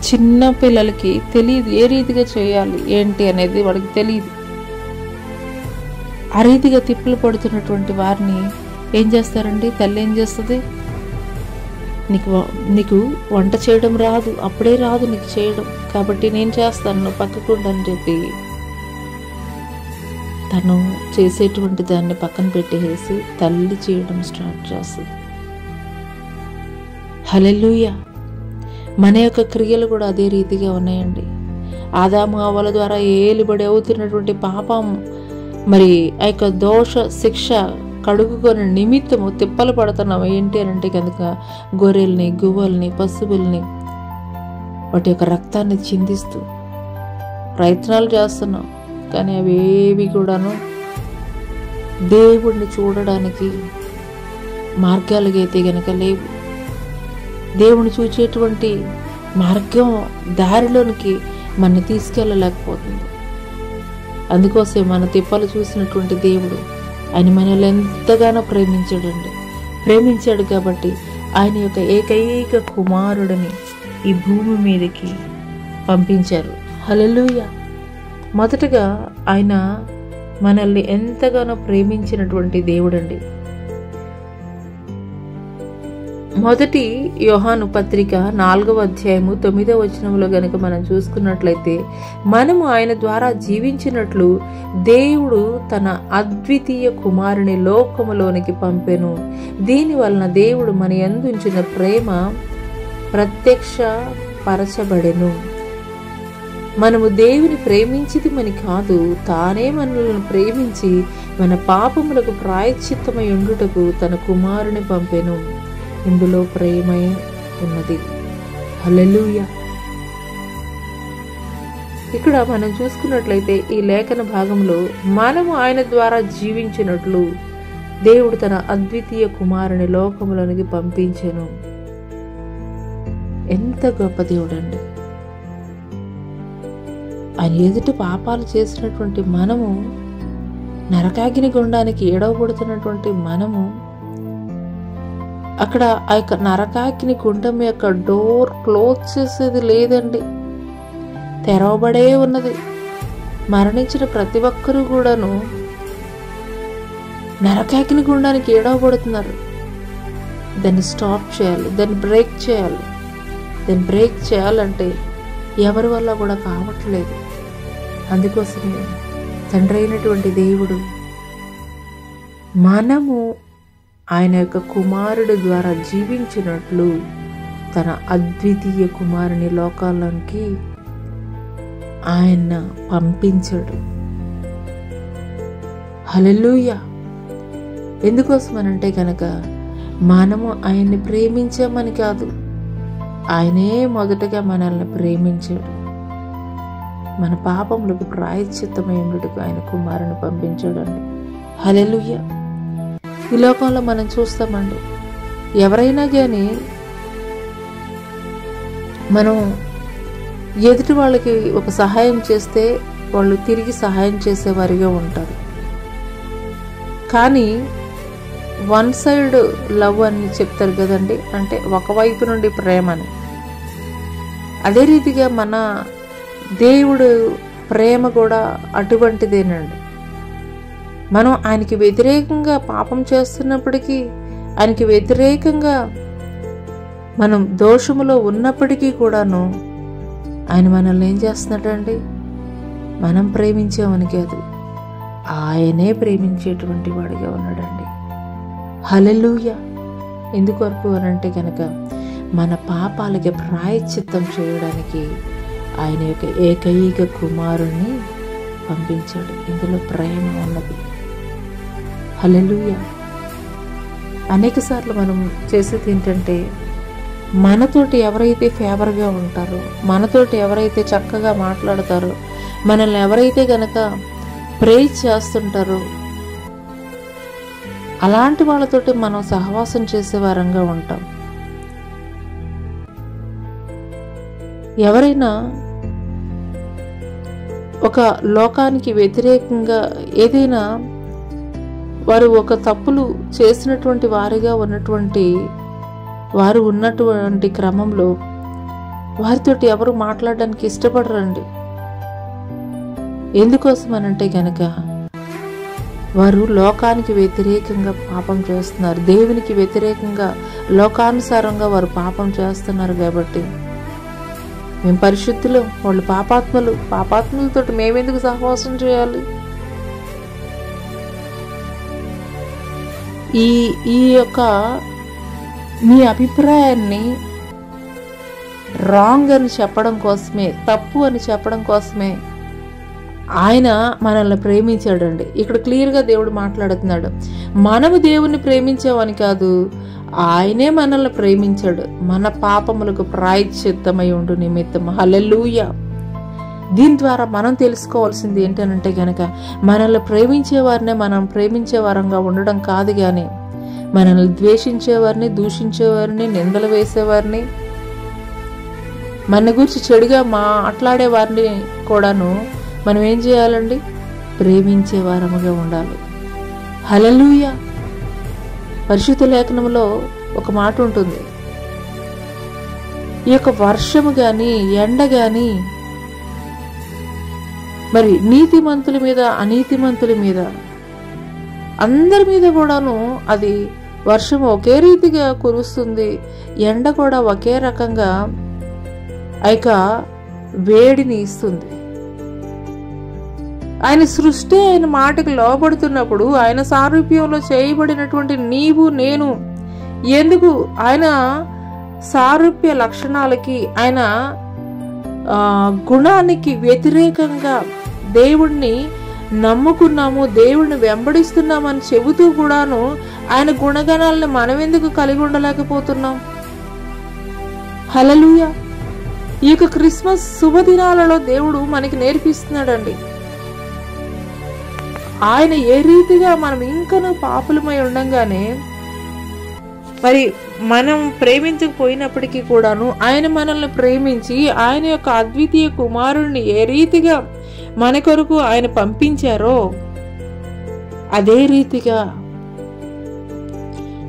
చిన్న పిల్లలకి తెలియదు ఏ రీతిగా చేయాలి ఏంటి అనేది, వాళ్ళకి తెలియదు. ఆ రీతిగా తిప్పులు పడుతున్నటువంటి వారిని ఏం చేస్తారండి? తల్లి ఏం చేస్తుంది? నీకు వంట చేయడం రాదు, అప్పుడే రాదు నీకు చేయడం, కాబట్టి నేను చేస్తాను, నువ్వు పక్కకుండని చెప్పి తను చేసేటువంటి దాన్ని పక్కన పెట్టేసి తల్లి చేయడం స్టార్ట్ చేస్తుంది. హల్లెలూయా. మన యొక్క క్రియలు కూడా అదే రీతిగా ఉన్నాయండి. ఆదాము హవ్వల ద్వారా ఏలుబడి అవుతున్నటువంటి పాపం, మరి ఆ యొక్క దోష శిక్ష కడుగుకొని నిమిత్తము తిప్పలు పడుతున్నాం. ఏంటి అని అంటే కనుక గొర్రెల్ని, గువ్వల్ని, పశువుల్ని వాటి యొక్క రక్తాన్ని చిందిస్తూ ప్రయత్నాలు చేస్తున్నాం. కానీ అవేవి కూడాను దేవుడిని చూడడానికి మార్గాలుగా అయితే గనక లేవు. దేవుని చూచేటువంటి మార్గం, దారిలోనికి మనని తీసుకెళ్ళలేకపోతుంది. అందుకోసం మన తిప్పలు చూసినటువంటి దేవుడు ఆయన మనల్ని ఎంతగానో ప్రేమించాడు కాబట్టి ఆయన యొక్క ఏకైక కుమారుడిని ఈ భూమి మీదకి పంపించారు. హల్లెలూయా. మొదటగా ఆయన మనల్ని ఎంతగానో ప్రేమించినటువంటి దేవుడండి. మొదటి యోహాను పత్రిక 4వ అధ్యాయము 9వ వచనంలో గనుక మనం చూసుకున్నట్లయితే, మనము ఆయన ద్వారా జీవించినట్లు దేవుడు తన అద్వితీయ కుమారుని లోకములోనికి పంపెను. దీని వలన దేవుడు మన యందు ఉంచిన ప్రేమ ప్రత్యక్ష పరచబడెను. మనము దేవుని ప్రేమించితిమని కాదు, తానే మనల్ని ప్రేమించి మన పాపములకు ప్రాయశ్చిత్తమై ఉండుటకు తన కుమారుని పంపెను. ఇందులో ప్రేమే ఉన్నది. హల్లెలూయా. ఇక్కడ మనం చూసుకున్నట్లయితే ఈ లేఖన భాగంలో మనము ఆయన ద్వారా జీవించినట్లు దేవుడు తన అద్వితీయ కుమారుని లోకములోనికి పంపించెను. ఎంత గొప్ప దేవుడు అండి. ఆయన ఎదుటి పాపాలు చేసినటువంటి మనము, నరకాగ్ని గుండానికి ఏడవబడుతున్నటువంటి మనము, అక్కడ ఆ యొక్క నరకాగ్ని గుండం యొక్క డోర్ క్లోజ్ చేసేది లేదండి, తెరవబడే ఉన్నది. మరణించిన ప్రతి ఒక్కరూ కూడాను నరకాగ్ని గుండానికి ఏడవబడుతున్నారు. దాన్ని స్టాప్ చేయాలి, దాన్ని బ్రేక్ చేయాలి. దాన్ని బ్రేక్ చేయాలంటే ఎవరి వల్ల కూడా కావట్లేదు. అందుకోసమే తండ్రి అయినటువంటి దేవుడు మనము ఆయన యొక్క కుమారుడు ద్వారా జీవించినట్లు తన అద్వితీయ కుమారుని లోకాల్లోకి ఆయన పంపించాడు. హల్లెలూయా. ఎందుకోసమనంటే కనుక మనము ఆయన్ని ప్రేమించామని కాదు, ఆయనే మొదటగా మనల్ని ప్రేమించాడు. మన పాపములకు ప్రాయశ్చిత్తమయ్యేందుకు ఆయన కుమారుని పంపించాడండి. హల్లెలూయా. ఈ లోకంలో మనం చూస్తామండి, ఎవరైనా కానీ మనం ఎదుటి వాళ్ళకి ఒక సహాయం చేస్తే వాళ్ళు తిరిగి సహాయం చేసేవారిగా ఉంటారు. కానీ వన్ సైడ్ లవ్ అని చెప్తారు కదండి, అంటే ఒకవైపు నుండి ప్రేమని. అదే రీతిగా మన దేవుడు ప్రేమ కూడా అటువంటిదేనండి. మనం ఆయనకి వ్యతిరేకంగా పాపం చేస్తున్నప్పటికీ, ఆయనకి వ్యతిరేకంగా మనం దోషములో ఉన్నప్పటికీ కూడాను ఆయన మనల్ని ఏం చేస్తున్నాడండి? మనం ప్రేమించామని కాదు, ఆయనే ప్రేమించేటువంటి వాడిగా ఉన్నాడండి. హల్లెలూయా. ఎందుకొరకు అనంటే కనుక మన పాపాలకి ప్రాయశ్చిత్తం చేయడానికి ఆయన యొక్క ఏకైక కుమారుణ్ణి పంపించాడు. ఇందులో ప్రేమ ఉన్నది. హల్లెలూయా. అనేక సార్లు మనం చేసేది ఏంటంటే, మనతోటి ఎవరైతే ఫేవర్గా ఉంటారో, మనతోటి ఎవరైతే చక్కగా మాట్లాడతారో, మనల్ని ఎవరైతే గనక ప్రేజ్ చేస్తుంటారో, అలాంటి వాళ్ళతోటి మనం సహవాసం చేసే వారంగా ఉంటాం. ఎవరైనా ఒక లోకానికి వ్యతిరేకంగా ఏదైనా వారు ఒక తప్పులు చేసినటువంటి వారిగా వారు ఉన్నటువంటి క్రమంలో వారితోటి ఎవరు మాట్లాడడానికి ఇష్టపడరండి. ఎందుకోసం అనంటే కనుక వారు లోకానికి వ్యతిరేకంగా పాపం చేస్తున్నారు, దేవునికి వ్యతిరేకంగా లోకానుసారంగా వారు పాపం చేస్తున్నారు. కాబట్టి మేము పరిశుద్ధులు, వాళ్ళు పాపాత్ములతో మేమెందుకు సహవాసం చేయాలి? ఈ యొక్క మీ అభిప్రాయాన్ని రాంగ్ అని చెప్పడం కోసమే, తప్పు అని చెప్పడం కోసమే ఆయన మనల్ని ప్రేమించాడండి. ఇక్కడ క్లియర్గా దేవుడు మాట్లాడుతున్నాడు. మనము దేవుణ్ణి ప్రేమించామని కాదు, ఆయనే మనల్ని ప్రేమించాడు. మన పాపములకు ప్రాయశ్చిత్తమై ఉండు నిమిత్తం. హల్లెలూయా. దీని ద్వారా మనం తెలుసుకోవాల్సింది ఏంటనంటే గనక, మనల్ని ప్రేమించేవారినే మనం ప్రేమించే వారంగా ఉండడం కాదు, కానీ మనల్ని ద్వేషించేవారిని, దూషించేవారిని, నిందలు వేసేవారిని, మన గురించి చెడుగా మాట్లాడే వారిని కూడాను మనం ఏం చేయాలండి? ప్రేమించే వారముగా ఉండాలి. హల్లెలూయా. పరిశుద్ధ లేఖనంలో ఒక మాట ఉంటుంది, ఈ యొక్క వర్షము గాని ఎండ గాని మరి నీతిమంతుల మీద అనీతిమంతుల మీద అందరి మీద కూడాను అది వర్షం ఒకే రీతిగా కురుస్తుంది, ఎండ కూడా ఒకే రకంగా ఆ యొక్క వేడిని ఇస్తుంది. ఆయన సృష్టి ఆయన మాటకు లోబడుతున్నప్పుడు, ఆయన సారూప్యంలో చేయబడినటువంటి నీవు నేను ఎందుకు ఆయన సారూప్య లక్షణాలకి, ఆయన గుణానికి వ్యతిరేకంగా దేవుణ్ణి నమ్ముకున్నాము, దేవుణ్ణి వెంబడిస్తున్నామని చెబుతూ కూడాను ఆయన గుణగణాలను మనం ఎందుకు కలిగి ఉండలేకపోతున్నాం? హల్లెలూయా. ఈ యొక్క క్రిస్మస్ శుభదినాలలో దేవుడు మనకి నేర్పిస్తున్నాడండి, ఆయన ఏ రీతిగా మనం ఇంకనూ పాపులమై ఉండంగానే మరి మనం ప్రేమించకపోయినప్పటికీ కూడాను ఆయన మనల్ని ప్రేమించి ఆయన యొక్క అద్వితీయ కుమారుణ్ణి ఏ రీతిగా మన కొరకు ఆయన పంపించారో అదే రీతిగా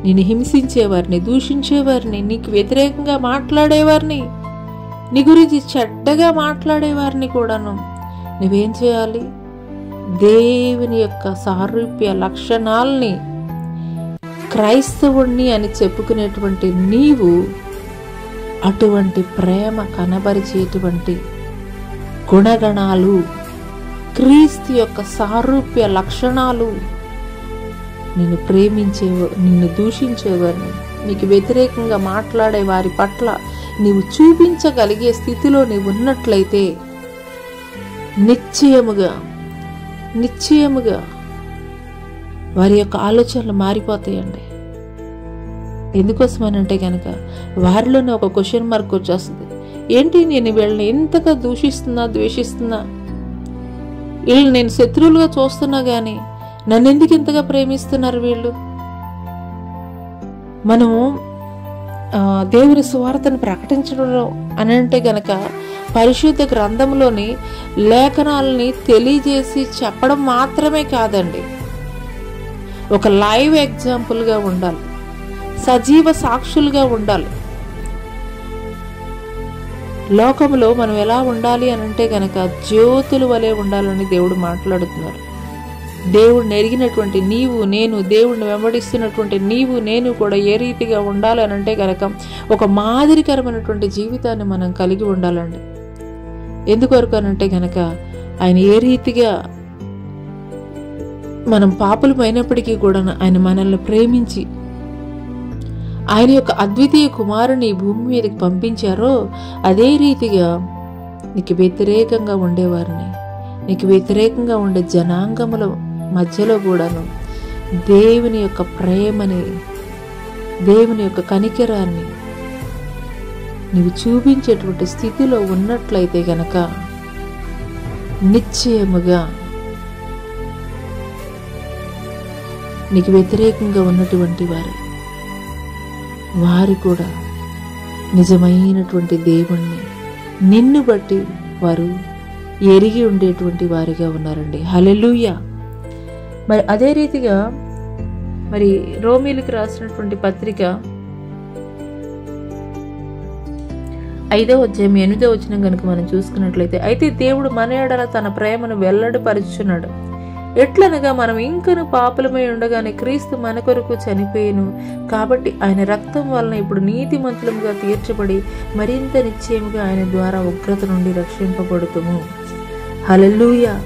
నిన్ను హింసించేవారిని, దూషించేవారిని, నీకు వ్యతిరేకంగా మాట్లాడేవారిని, నీ గురించి చెడ్డగా మాట్లాడేవారిని కూడాను నువ్వేం చేయాలి? దేవుని యొక్క సారూప్య లక్షణాలని క్రైస్తవుణ్ణి అని చెప్పుకునేటువంటి నీవు అటువంటి ప్రేమ కనబరిచేటువంటి గుణగణాలు, క్రీస్తు యొక్క సారూప్య లక్షణాలు, నిన్ను నిన్ను దూషించేవారిని, నీకు వ్యతిరేకంగా మాట్లాడే వారి పట్ల నీవు చూపించగలిగే స్థితిలో నీవు ఉన్నట్లయితే నిశ్చయముగా వారి యొక్క ఆలోచనలు మారిపోతాయండి. ఎందుకోసమనంటే కనుక వారిలోనే ఒక క్వశ్చన్ మార్క్ వచ్చేస్తుంది. ఏంటి, నేను వీళ్ళని ఎంతగా దూషిస్తున్నా, ద్వేషిస్తున్నా, వీళ్ళు నేను శత్రువులుగా చూస్తున్నా కానీ నన్ను ఎందుకు ఇంతగా ప్రేమిస్తున్నారు వీళ్ళు? మనము దేవుని సువార్తను ప్రకటించడం అని అంటే గనక పరిశుద్ధ గ్రంథంలోని లేఖనాలని తెలియజేసి చెప్పడం మాత్రమే కాదండి, ఒక లైవ్ ఎగ్జాంపుల్గా ఉండాలి, సజీవ సాక్షులుగా ఉండాలి. లోకంలో మనం ఎలా ఉండాలి అని అంటే గనక జ్యోతుల వలె ఉండాలని దేవుడు మాట్లాడుతున్నారు. దేవుడిని ఎరిగినటువంటి నీవు నేను, దేవుడిని వెంబడిస్తున్నటువంటి నీవు నేను కూడా ఏ రీతిగా ఉండాలి అని అంటే గనక ఒక మాదిరికరమైనటువంటి జీవితాన్ని మనం కలిగి ఉండాలండి. ఎందుకొరకు అనంటే గనక ఆయన ఏ రీతిగా మనం పాపులమైనప్పటికీ కూడా ఆయన మనల్ని ప్రేమించి ఆయన యొక్క అద్వితీయ కుమారుని భూమి మీదకి పంపించారో అదే రీతిగా నీకు వ్యతిరేకంగా ఉండేవారిని, నీకు వ్యతిరేకంగా ఉండే జనాంగముల మధ్యలో కూడాను దేవుని యొక్క ప్రేమని, దేవుని యొక్క కనికరాన్ని నీవు చూపించేటువంటి స్థితిలో ఉన్నట్లయితే గనక నిశ్చయముగా నీకు వ్యతిరేకంగా ఉన్నటువంటి వారు కూడా నిజమైనటువంటి దేవుణ్ణి నిన్ను బట్టి వారు ఎరిగి ఉండేటువంటి వారిగా ఉన్నారండి. హల్లెలూయా. మరి అదే రీతిగా మరి రోమీయులకు రాసినటువంటి పత్రిక 5వ అధ్యాయం 8వ వచనం కనుక మనం చూసుకున్నట్లయితే, అయితే దేవుడు మన ఎడల తన ప్రేమను వెల్లడిపరుచున్నాడు. ఎట్లనగా మనం ఇంకను పాపులమై ఉండగానే క్రీస్తు మన కొరకు చనిపోయేను, కాబట్టి ఆయన రక్తం వలన ఇప్పుడు నీతిమంతులుగా తీర్చబడి మరింత నిశ్చయముగా ఆయన ద్వారా ఉగ్రత నుండి రక్షింపబడుతుము. హల్లెలూయా.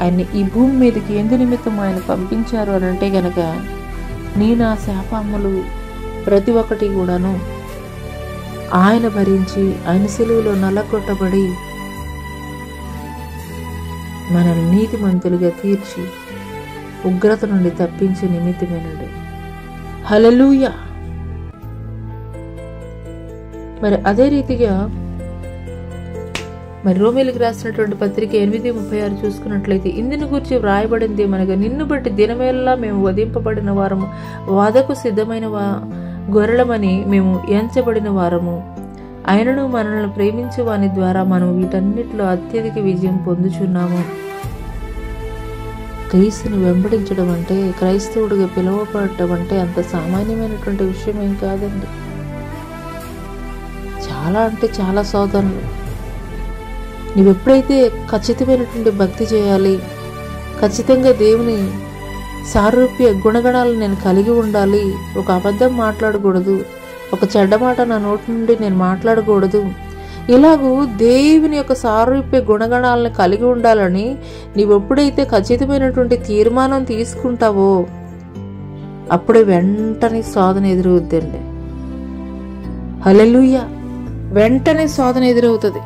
ఆయన్ని ఈ భూమి మీదకి ఎందు నిమిత్తం ఆయన పంపించారు అని అంటే గనక నీ నా శాపములు ప్రతి ఒక్కటి కూడాను ఆయన భరించి ఆయన సిలువలో నలగొట్టబడి మనల్ని నీతిమంతులుగా తీర్చి ఉగ్రత నుండి తప్పించే నిమిత్తమేనండి. హల్లెలూయా. మరి అదే రీతిగా మరి రోమీయులకు రాసినటువంటి పత్రిక 8:36 చూసుకున్నట్లయితే, ఇందుని గురించి వ్రాయబడింది మనగా నిన్ను బట్టి దినమేళలా మేము వధింపబడిన వారము, వధకు సిద్ధమైన గొర్రెలమని మేము ఎంచబడిన వారము, ఆయనను మనల్ని ప్రేమించే వాని ద్వారా మనం వీటన్నిటిలో అత్యధిక విజయం పొందుచున్నాము. క్రీస్తుని వెంబడించడం అంటే, క్రైస్తవుడిగా పిలువబడటం అంటే అంత సామాన్యమైనటువంటి విషయం ఏం కాదండి. చాలా అంటే చాలా సోదరులు, నువ్వెప్పుడైతే ఖచ్చితమైనటువంటి భక్తి చేయాలి, ఖచ్చితంగా దేవుని సారూప్య గుణగణాలను నేను కలిగి ఉండాలి, ఒక అబద్ధం మాట్లాడకూడదు, ఒక చెడ్డ మాట నా నోటి నుండి నేను మాట్లాడకూడదు, ఇలాగూ దేవుని యొక్క సారూప్య గుణగణాలను కలిగి ఉండాలని నీవెప్పుడైతే ఖచ్చితమైనటువంటి తీర్మానం తీసుకుంటావో అప్పుడే వెంటనే శోధన ఎదురవుద్దండి. హల్లెలూయా. వెంటనే శోధన ఎదురవుతుంది.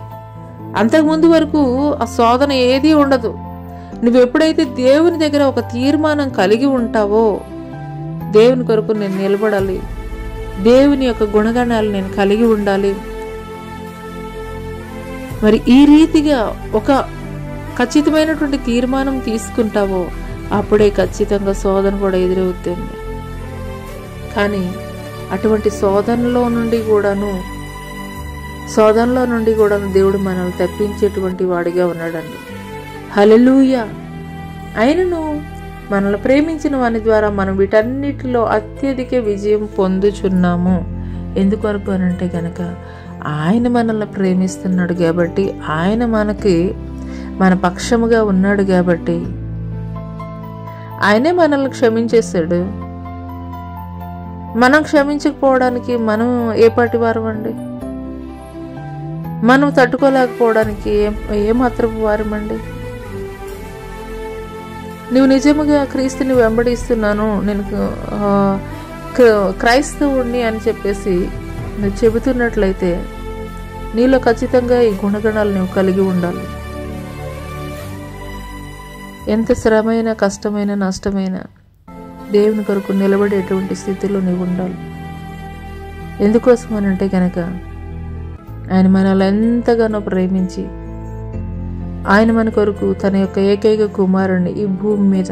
అంతకుముందు వరకు ఆ శోధన ఏదీ ఉండదు. నువ్వెప్పుడైతే దేవుని దగ్గర ఒక తీర్మానం కలిగి ఉంటావో, దేవుని కొరకు నేను నిలబడాలి, దేవుని యొక్క గుణగణాలు నేను కలిగి ఉండాలి, మరి ఈ రీతిగా ఒక ఖచ్చితమైనటువంటి తీర్మానం తీసుకుంటావో అప్పుడే ఖచ్చితంగా శోధన కూడా ఎదురవుతుంది. కానీ అటువంటి శోధనలో నుండి కూడాను దేవుడు మనల్ని తప్పించేటువంటి వాడిగా ఉన్నాడండి. హల్లెలూయా. ఆయనను మనల్ని ప్రేమించిన వాని ద్వారా మనం వీటన్నిటిలో అత్యధిక విజయం పొందుచున్నాము. ఎందుకొరకు అనంటే కనుక ఆయన మనల్ని ప్రేమిస్తున్నాడు కాబట్టి, ఆయన మనకి మన పక్షముగా ఉన్నాడు కాబట్టి, ఆయనే మనల్ని క్షమించేశాడు. మనం క్షమించకపోవడానికి మనం ఏ పాటి వారం అండి? మనం తట్టుకోలేకపోవడానికి ఏమాత్రపు వారమండి? నువ్వు నిజముగా క్రీస్తుని వెంబడిస్తున్నాను, నేను క్రైస్తవుణ్ణి అని చెప్పేసి నువ్వు చెబుతున్నట్లయితే నీలో ఖచ్చితంగా ఈ గుణగణాలు నువ్వు కలిగి ఉండాలి. ఎంత శ్రమైన, కష్టమైన, నష్టమైన దేవుని కొరకు నిలబడేటువంటి స్థితిలో నీవు ఉండాలి. ఎందుకోసం అని అంటే కనుక ఆయన మనల్ని ఎంతగానో ప్రేమించి ఆయన మన కొరకు తన యొక్క ఏకైక కుమారుణ్ణి ఈ భూమి మీద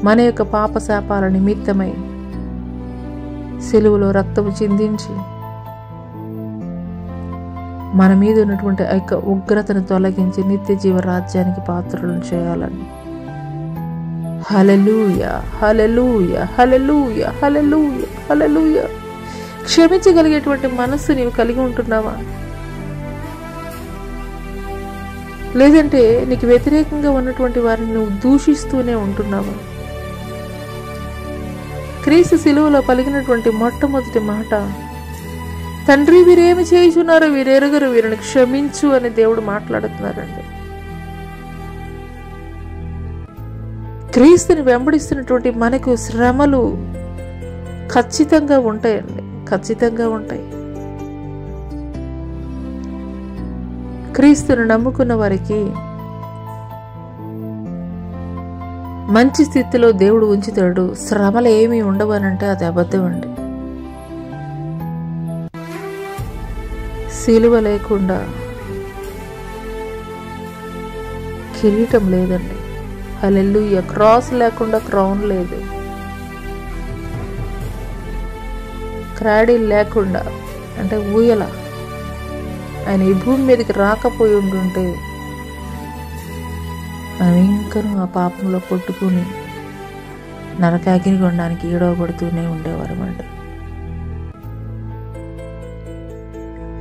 మన యొక్క పాప శాపాల నిమిత్తమై సిలువలో రక్తము చిందించి మన మీద ఉన్నటువంటి ఆ యొక్క ఉగ్రతను తొలగించి నిత్య జీవ రాజ్యానికి పాత్రలను చేయాలని. హల్లెలూయా, హల్లెలూయా, హల్లెలూయా, హల్లెలూయా, హల్లెలూయా. క్షమించగలిగేటువంటి మనస్సు నీవు కలిగి ఉంటున్నావా? లేదంటే నీకు వ్యతిరేకంగా ఉన్నటువంటి వారిని నువ్వు దూషిస్తూనే ఉంటున్నావా? క్రీస్తు సిలువలో పలికినటువంటి మొట్టమొదటి మాట, తండ్రి వీరేమి చేయుచున్నారో వీరెరుగరు, వీరిని క్షమించు అని దేవుడు మాట్లాడుతున్నారండి. క్రీస్తుని వెంబడిస్తున్నటువంటి మనకు శ్రమలు ఖచ్చితంగా ఉంటాయండి, ఖచ్చితంగా ఉంటాయి. క్రీస్తును నమ్ముకున్న వారికి మంచి స్థితిలో దేవుడు ఉంచుతాడు. శ్రమలు ఏమీ ఉండవనంటే అది అబద్ధం అండి. సిలువ లేకుండా కిరీటం లేదండి. హల్లెలూయా. క్రాస్ లేకుండా క్రౌన్ లేదు. క్రాడిల్ లేకుండా అంటే ఊయల ఆయన ఈ భూమి మీదకి రాకపోయి ఉంటుంటే మనం ఇంకనూ ఆ పాపంలో కొట్టుకుని నరకాగ్ని కొనడానికి ఈడవబడుతూనే ఉండేవారం అండి.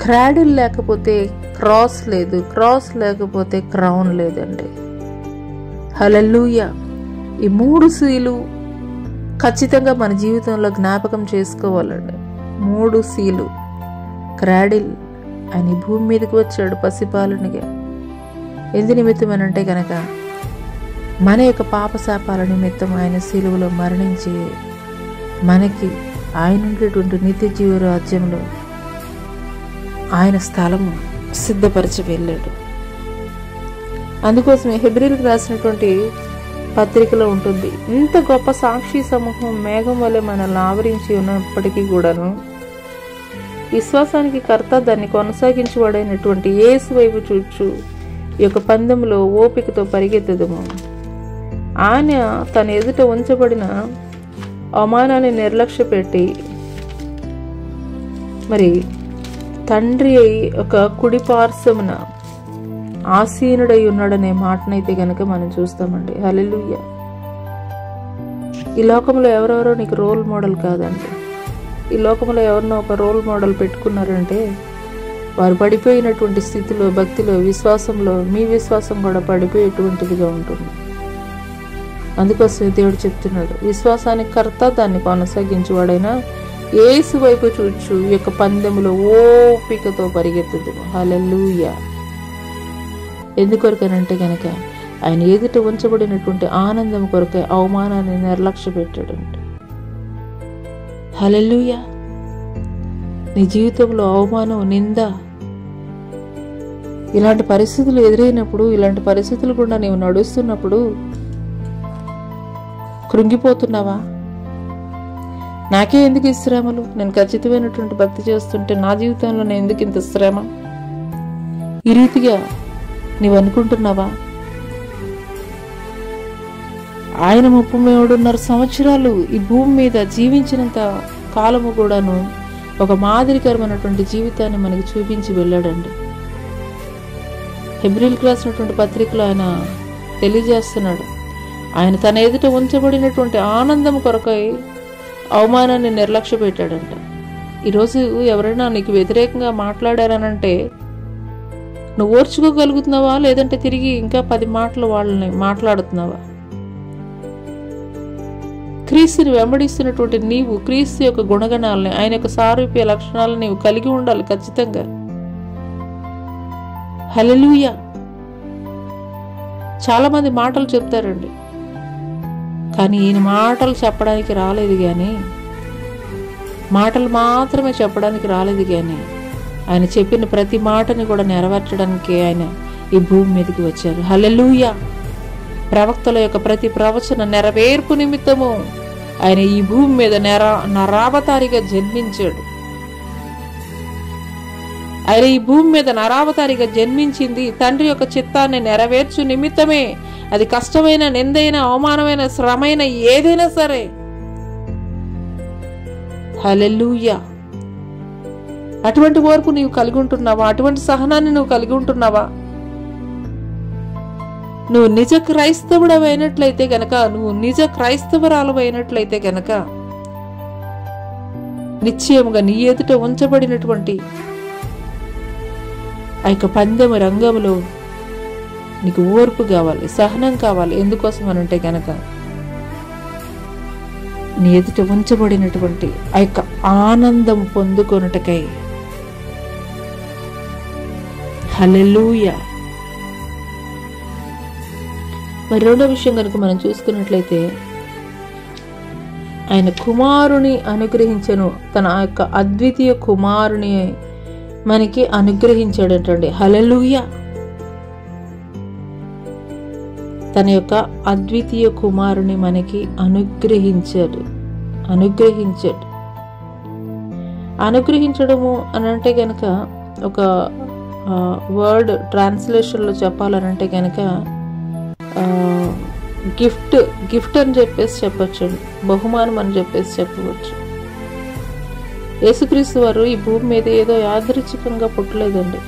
క్రాడిల్ లేకపోతే క్రాస్ లేదు, క్రాస్ లేకపోతే క్రౌన్ లేదండి. హల్లెలూయా. ఈ 3 సీలు ఖచ్చితంగా మన జీవితంలో జ్ఞాపకం చేసుకోవాలండి. 3 సీలు. క్రాడిల్, ఆయన భూమి మీదకి వచ్చాడు పసిపాలనిగా. ఎందు నిమిత్తం అని అంటే కనుక మన యొక్క పాప శాపాల నిమిత్తం ఆయన సిలువలో మరణించి మనకి ఆయన ఉండేటువంటి నిత్య జీవ రాజ్యంలో ఆయన స్థలం సిద్ధపరిచి వెళ్ళాడు. అందుకోసమే హెబ్రీలకు రాసినటువంటి పత్రికలో ఉంటుంది, ఇంత గొప్ప సాక్షి సమూహం మేఘం వలె మనల్ని ఆవరించి ఉన్నప్పటికీ కూడాను విశ్వాసానికి కర్త దాన్ని కొనసాగించువాడైనటువంటి యేసు వైపు చూచు ఈ యొక్క పందెంలో ఓపికతో పరిగెత్తదుము. ఆయన తన ఎదుట ఉంచబడిన అవమానాన్ని నిర్లక్ష్య పెట్టి మరి తండ్రి ఒక కుడి పార్శ్వమున ఆసీనుడై ఉన్నాడనే మాటనైతే గనక మనం చూస్తామండి. హల్లెలూయా. ఈ లోకంలో ఎవరెవరో నీకు రోల్ మోడల్ కాదండి. ఈ లోకంలో ఎవరినో ఒక రోల్ మోడల్ పెట్టుకున్నారంటే వారు పడిపోయినటువంటి స్థితిలో, భక్తిలో, విశ్వాసంలో మీ విశ్వాసం కూడా పడిపోయేటువంటిదిగా ఉంటుంది. అందుకోసమే దేవుడు చెప్తున్నాడు, విశ్వాసానికి కర్త దాన్ని కొనసాగించేవాడైనా యేసు వైపు చూచు ఈ యొక్క పందెములో ఓపికతో పరిగెత్తుదు. హల్లెలూయా. ఎందుకొరకనంటే కనుక ఆయన ఎదుట ఉంచబడినటువంటి ఆనందం కొరకే అవమానాన్ని నిర్లక్ష్య పెట్టాడంటే. హల్లెలూయా. నీ జీవితంలో అవమానం, నింద, ఇలాంటి పరిస్థితులు ఎదురైనప్పుడు, ఇలాంటి పరిస్థితులు కూడా నీవు నడుస్తున్నప్పుడు కృంగిపోతున్నావా? నాకే ఎందుకు ఈ శ్రమలు, నేను ఖచ్చితమైనటువంటి భక్తి చేస్తుంటే నా జీవితంలో నేను ఎందుకు ఇంత శ్రమ, ఈ రీతిగా నీవు అనుకుంటున్నావా? ఆయన 33.5 సంవత్సరాలు ఈ భూమి మీద జీవించినంత కాలము కూడాను ఒక మాదిరికరమైనటువంటి జీవితాన్ని మనకి చూపించి వెళ్ళాడండి. హెబ్రీయులకు రాసినటువంటి పత్రికలో ఆయన తెలియజేస్తున్నాడు, ఆయన తన ఎదుట ఉంచబడినటువంటి ఆనందం కొరకై అవమానాన్ని నిర్లక్ష్య పెట్టాడంట. ఈరోజు ఎవరైనా నీకు వ్యతిరేకంగా మాట్లాడారనంటే నువ్వు ఓర్చుకోగలుగుతున్నావా, లేదంటే తిరిగి ఇంకా 10 మాటలు వాళ్ళని మాట్లాడుతున్నావా? క్రీస్తుని వెంబడిస్తున్నటువంటి నీవు క్రీస్తు యొక్క గుణగణాలని, ఆయన యొక్క సారూప్య లక్షణాలను నీవు కలిగి ఉండాలి ఖచ్చితంగా. హల్లెలూయా. చాలా మంది మాటలు చెప్తారండి, కానీ ఈయన మాటలు చెప్పడానికి రాలేదు, కానీ మాటలు మాత్రమే చెప్పడానికి రాలేదు, కానీ ఆయన చెప్పిన ప్రతి మాటని కూడా నెరవేర్చడానికి ఆయన ఈ భూమి మీదకి వచ్చారు. హల్లెలూయా. ప్రవక్తల యొక్క ప్రతి ప్రవచన నెరవేర్పు నిమిత్తము ఆయన ఈ భూమి మీద నరావతారిగా జన్మించాడు. ఆయన ఈ భూమి మీద నరావతారిగా జన్మించింది తండ్రి యొక్క చిత్తాన్ని నెరవేర్చు నిమిత్తమే. అది కష్టమైన, నిందైన, అవమానమైన, శ్రమైన ఏదైనా సరే. హల్లెలూయా. అటువంటి ఓర్పు నీవు కలిగి ఉంటున్నావా? అటువంటి సహనాన్ని నువ్వు కలిగి ఉంటున్నావా? నువ్వు నిజ క్రైస్తవుడు అయినట్లయితే గనక, నువ్వు నిజ క్రైస్తవరాలు అయినట్లయితే గనక నిశ్చయముగా నీ ఎదుట ఉంచబడినటువంటి ఆ యొక్క పందెము రంగంలో నీకు ఓర్పు కావాలి, సహనం కావాలి. ఎందుకోసం అనంటే గనక నీ ఎదుట ఉంచబడినటువంటి ఆ యొక్క ఆనందం పొందుకొనుటకై. హల్లెలూయా. మరి రెండో విషయం కనుక మనం చూసుకున్నట్లయితే, ఆయన కుమారుని అనుగ్రహించను, తన యొక్క అద్వితీయ కుమారుని మనకి అనుగ్రహించాడంటండి. హల్లెలూయా. తన యొక్క అద్వితీయ కుమారుని మనకి అనుగ్రహించాడు. అనుగ్రహించడము అని అంటే గనక ఒక వర్డ్ ట్రాన్స్లేషన్లో చెప్పాలనంటే గనక గిఫ్ట్ అని చెప్పేసి చెప్పచ్చు, బహుమానం అని చెప్పేసి చెప్పవచ్చు. యేసుక్రీస్తు వారు ఈ భూమి మీద ఏదో యాదృచ్ఛికంగా పుట్టలేదండి.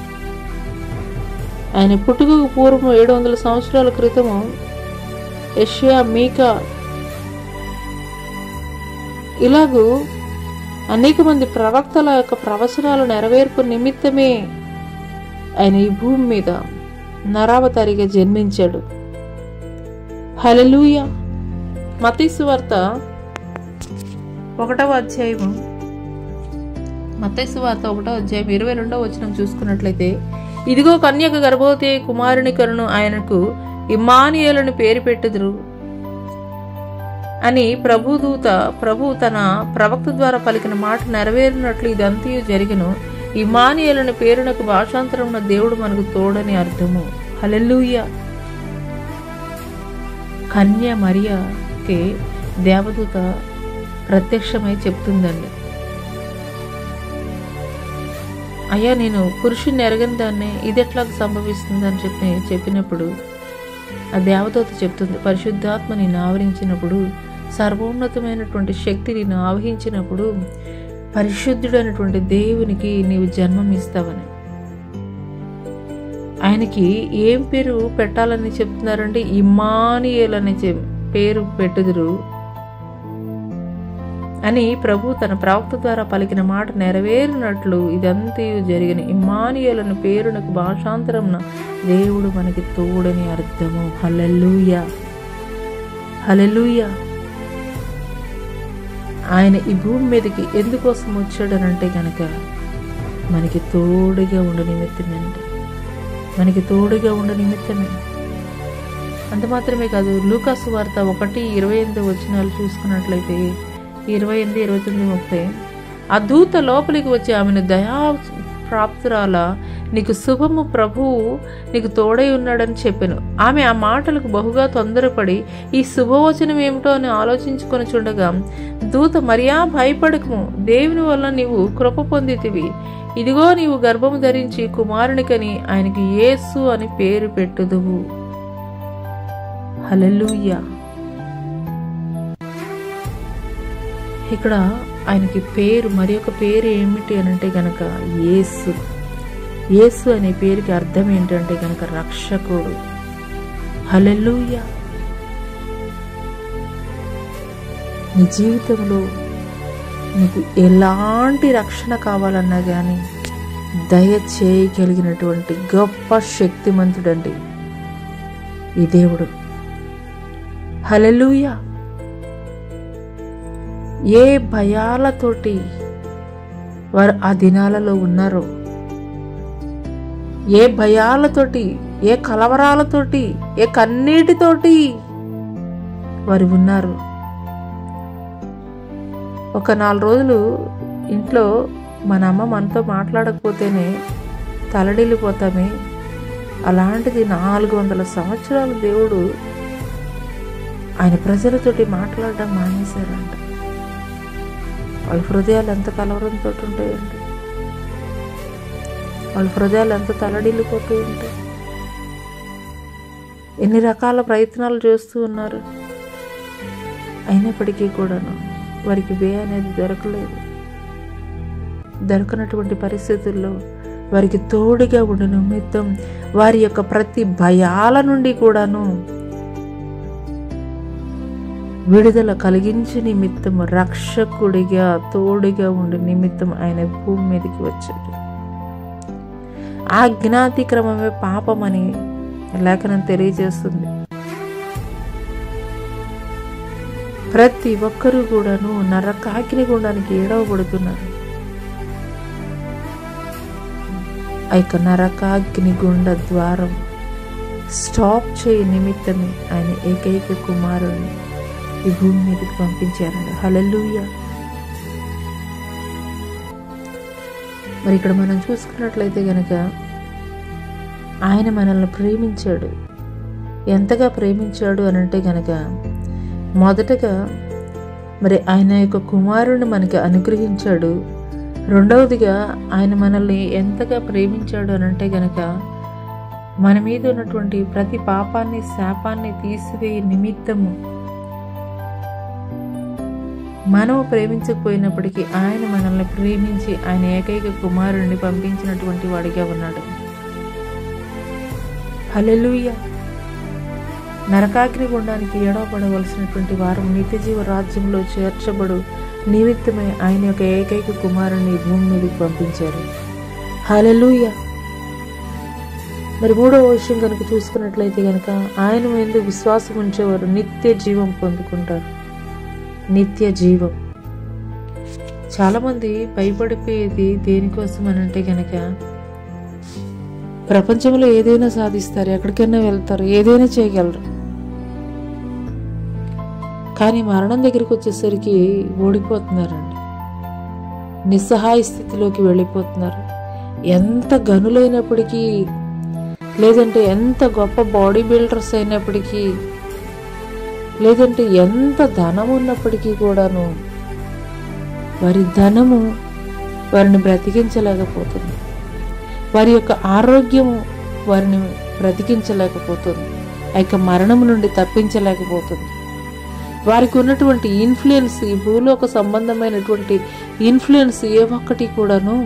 ఆయన పుట్టుకకు పూర్వం 700 సంవత్సరాల క్రితము యెషయా, మీకా ఇలాగూ అనేక మంది ప్రవక్తల యొక్క ప్రవచనాల నెరవేర్పు నిమిత్తమే ఆయన ఈ భూమి మీద నరావతారిగా జన్మించాడు. హల్లెలూయా. మత్తయి సువార్త 1వ అధ్యాయం 22వ వచనం చూసుకున్నట్లయితే, ఇదిగో కన్యక గర్భవతి కుమారుని కనును, ఆయనకు ఇమ్మానుయేలుని పేరు పెట్టుదురు అని ప్రభు తన ప్రవక్త ద్వారా పలికిన మాట నెరవేరినట్లు ఇదంతయు జరిగెను. ఇమ్మానుయేలుని పేరునకు భాషాంతరమున దేవుడు మనకు తోడని అర్థము. హల్లెలూయా. కన్య మరియకి దేవదూత ప్రత్యక్షమై చెప్తుందండి, అయ్యా నేను పురుషుని ఎరగని దాన్ని, ఇది ఎట్లా సంభవిస్తుంది అని చెప్పినప్పుడు ఆ దేవదూత చెప్తుంది, పరిశుద్ధాత్మ నిన్ను ఆవరించినప్పుడు, సర్వోన్నతమైనటువంటి శక్తి నిన్ను ఆవహించినప్పుడు పరిశుద్ధుడైనటువంటి దేవునికి నీవు జన్మమిస్తావని. ఆయనకి ఏం పేరు పెట్టాలని చెప్తున్నారంటే, ఇమ్మానుయేలు అనే పేరు పెట్టుదురు అని ప్రభు తన ప్రవక్త ద్వారా పలికిన మాట నెరవేరినట్లు ఇదంతా జరిగిన. ఇమ్మానుయేలు పేరునకు భాషాంతరమున దేవుడు మనకి తోడని అర్థము. హల్లెలూయా. హల్లెలూయా. ఆయన ఈ భూమి మీదకి ఎందుకోసం వచ్చాడనంటే గనక మనకి తోడుగా ఉండ నిమిత్తమేనండి, మనకి తోడుగా ఉండ నిమిత్తమే. అంత మాత్రమే కాదు, లూకా సువార్త 1:28 వచనాలు చూసుకున్నట్లయితే 28, 29, 30, ఆ దూత లోపలికి వచ్చి ఆమెను దయా ప్రాప్తురాల, నీకు శుభము, ప్రభువు నీకు తోడై ఉన్నాడని చెప్పాను. ఆమె ఆ మాటలకు బహుగా తొందరపడి ఈ శుభవచనం ఏమిటో అని ఆలోచించుకొని చుండగా దూత, మరియా భయపడకము, దేవుని వల్ల నీవు కృప పొందితివి, ఇదిగో నీవు గర్భము ధరించి కుమారునికని ఆయనకి యేసు అని పేరు పెట్టుదువు. హల్లెలూయా. ఇక్కడ ఆయనకి పేరు, మరి ఒక పేరు ఏమిటి అని అంటే గనక యేసు. యేసు అనే పేరుకి అర్థం ఏంటంటే గనక రక్షకుడు. హల్లెలూయా. నీ జీవితంలో నీకు ఎలాంటి రక్షణ కావాలన్నా కానీ దయచేయగలిగినటువంటి గొప్ప శక్తిమంతుడండి ఈ దేవుడు. హల్లెలూయా. ఏ భయాలతోటి వారు ఆ దినాలలో ఉన్నారో, ఏ భయాలతోటి, ఏ కలవరాలతోటి, ఏ కన్నీటితోటి వారు ఉన్నారు. ఒక 4 రోజులు ఇంట్లో మన అమ్మ మనతో మాట్లాడకపోతేనే తలడిల్లిపోతామే. అలాంటిది 400 సంవత్సరాలు దేవుడు ఆయన ప్రజలతోటి మాట్లాడడం మానేశారంట. వాళ్ళ హృదయాలు ఎంత కలవరంతో ఉంటాయండి, వాళ్ళ హృదయాలు ఎంత తలడిల్లిపోతూ ఉంటాయి. ఎన్ని రకాల ప్రయత్నాలు చేస్తూ ఉన్నారు, అయినప్పటికీ కూడాను వారికి వే అనేది దొరకలేదు. దొరకనటువంటి పరిస్థితుల్లో వారికి తోడుగా ఉండే నిమిత్తం, వారి యొక్క ప్రతి భయాల నుండి కూడాను విడుదల కలిగించే నిమిత్తం, రక్షకుడిగా తోడుగా ఉండే నిమిత్తం ఆయన భూమి మీదకి వచ్చాడు. ఆజ్ఞాతిక్రమమే పాపమని లేఖనం తెలియజేస్తుంది. ప్రతి ఒక్కరూ కూడాను నరకాగ్ని గుండానికి ఏడవబడుతున్నారు. ఆ యొక్క నరకాగ్ని గుండ ద్వారం స్టాప్ చేయ నిమిత్తమే ఆయన ఏకైక కుమారుడిని ఈ భూమి మీదకి పంపించారండి. హల్లెలూయా. మరి ఇక్కడ మనం చూసుకున్నట్లయితే గనక ఆయన మనల్ని ప్రేమించాడు. ఎంతగా ప్రేమించాడు అని అంటే గనక, మొదటగా మరి ఆయన యొక్క కుమారుడిని మనకి అనుగ్రహించాడు. రెండవదిగా ఆయన మనల్ని ఎంతగా ప్రేమించాడు అని అంటే గనక, మన మీద ఉన్నటువంటి ప్రతి పాపాన్ని, శాపాన్ని తీసివేయ నిమిత్తము మనము ప్రేమించకపోయినప్పటికీ ఆయన మనల్ని ప్రేమించి ఆయన ఏకైక కుమారుడిని పంపించినటువంటి వాడిగా ఉన్నాడు. హల్లెలూయా. నరకాగ్ని గుండానికి ఏడవబడవలసినటువంటి వారు నిత్య జీవ రాజ్యంలో చేర్చబడు నిమిత్తమే ఆయన యొక్క ఏకైక కుమారుని భూమి మీదకి పంపించారు. హల్లెలూయా. మరి 3వ విషయం కనుక చూసుకున్నట్లయితే కనుక, ఆయన మీద విశ్వాసం ఉంచేవారు నిత్య జీవం పొందుకుంటారు. నిత్య జీవం. చాలామంది భయపడిపోయేది దేనికోసం అని అంటే కనుక, ప్రపంచంలో ఏదైనా సాధిస్తారు, ఎక్కడికైనా వెళ్తారు, ఏదైనా చేయగలరు. కానీ మరణం దగ్గరికి వచ్చేసరికి ఓడిపోతున్నారండి, నిస్సహాయ స్థితిలోకి వెళ్ళిపోతున్నారు. ఎంత గనులైనప్పటికీ, లేదంటే ఎంత గొప్ప బాడీ బిల్డర్స్ అయినప్పటికీ, లేదంటే ఎంత ధనం ఉన్నప్పటికీ కూడాను వారి ధనము వారిని బ్రతికించలేకపోతుంది. వారి యొక్క ఆరోగ్యము వారిని బ్రతికించలేకపోతుంది. ఆ యొక్క మరణం నుండి తప్పించలేకపోతుంది. వారికి ఉన్నటువంటి ఇన్ఫ్లుయెన్స్, ఈ భూలోక సంబంధమైనటువంటి ఇన్ఫ్లుయెన్స్ ఏ ఒక్కటి కూడాను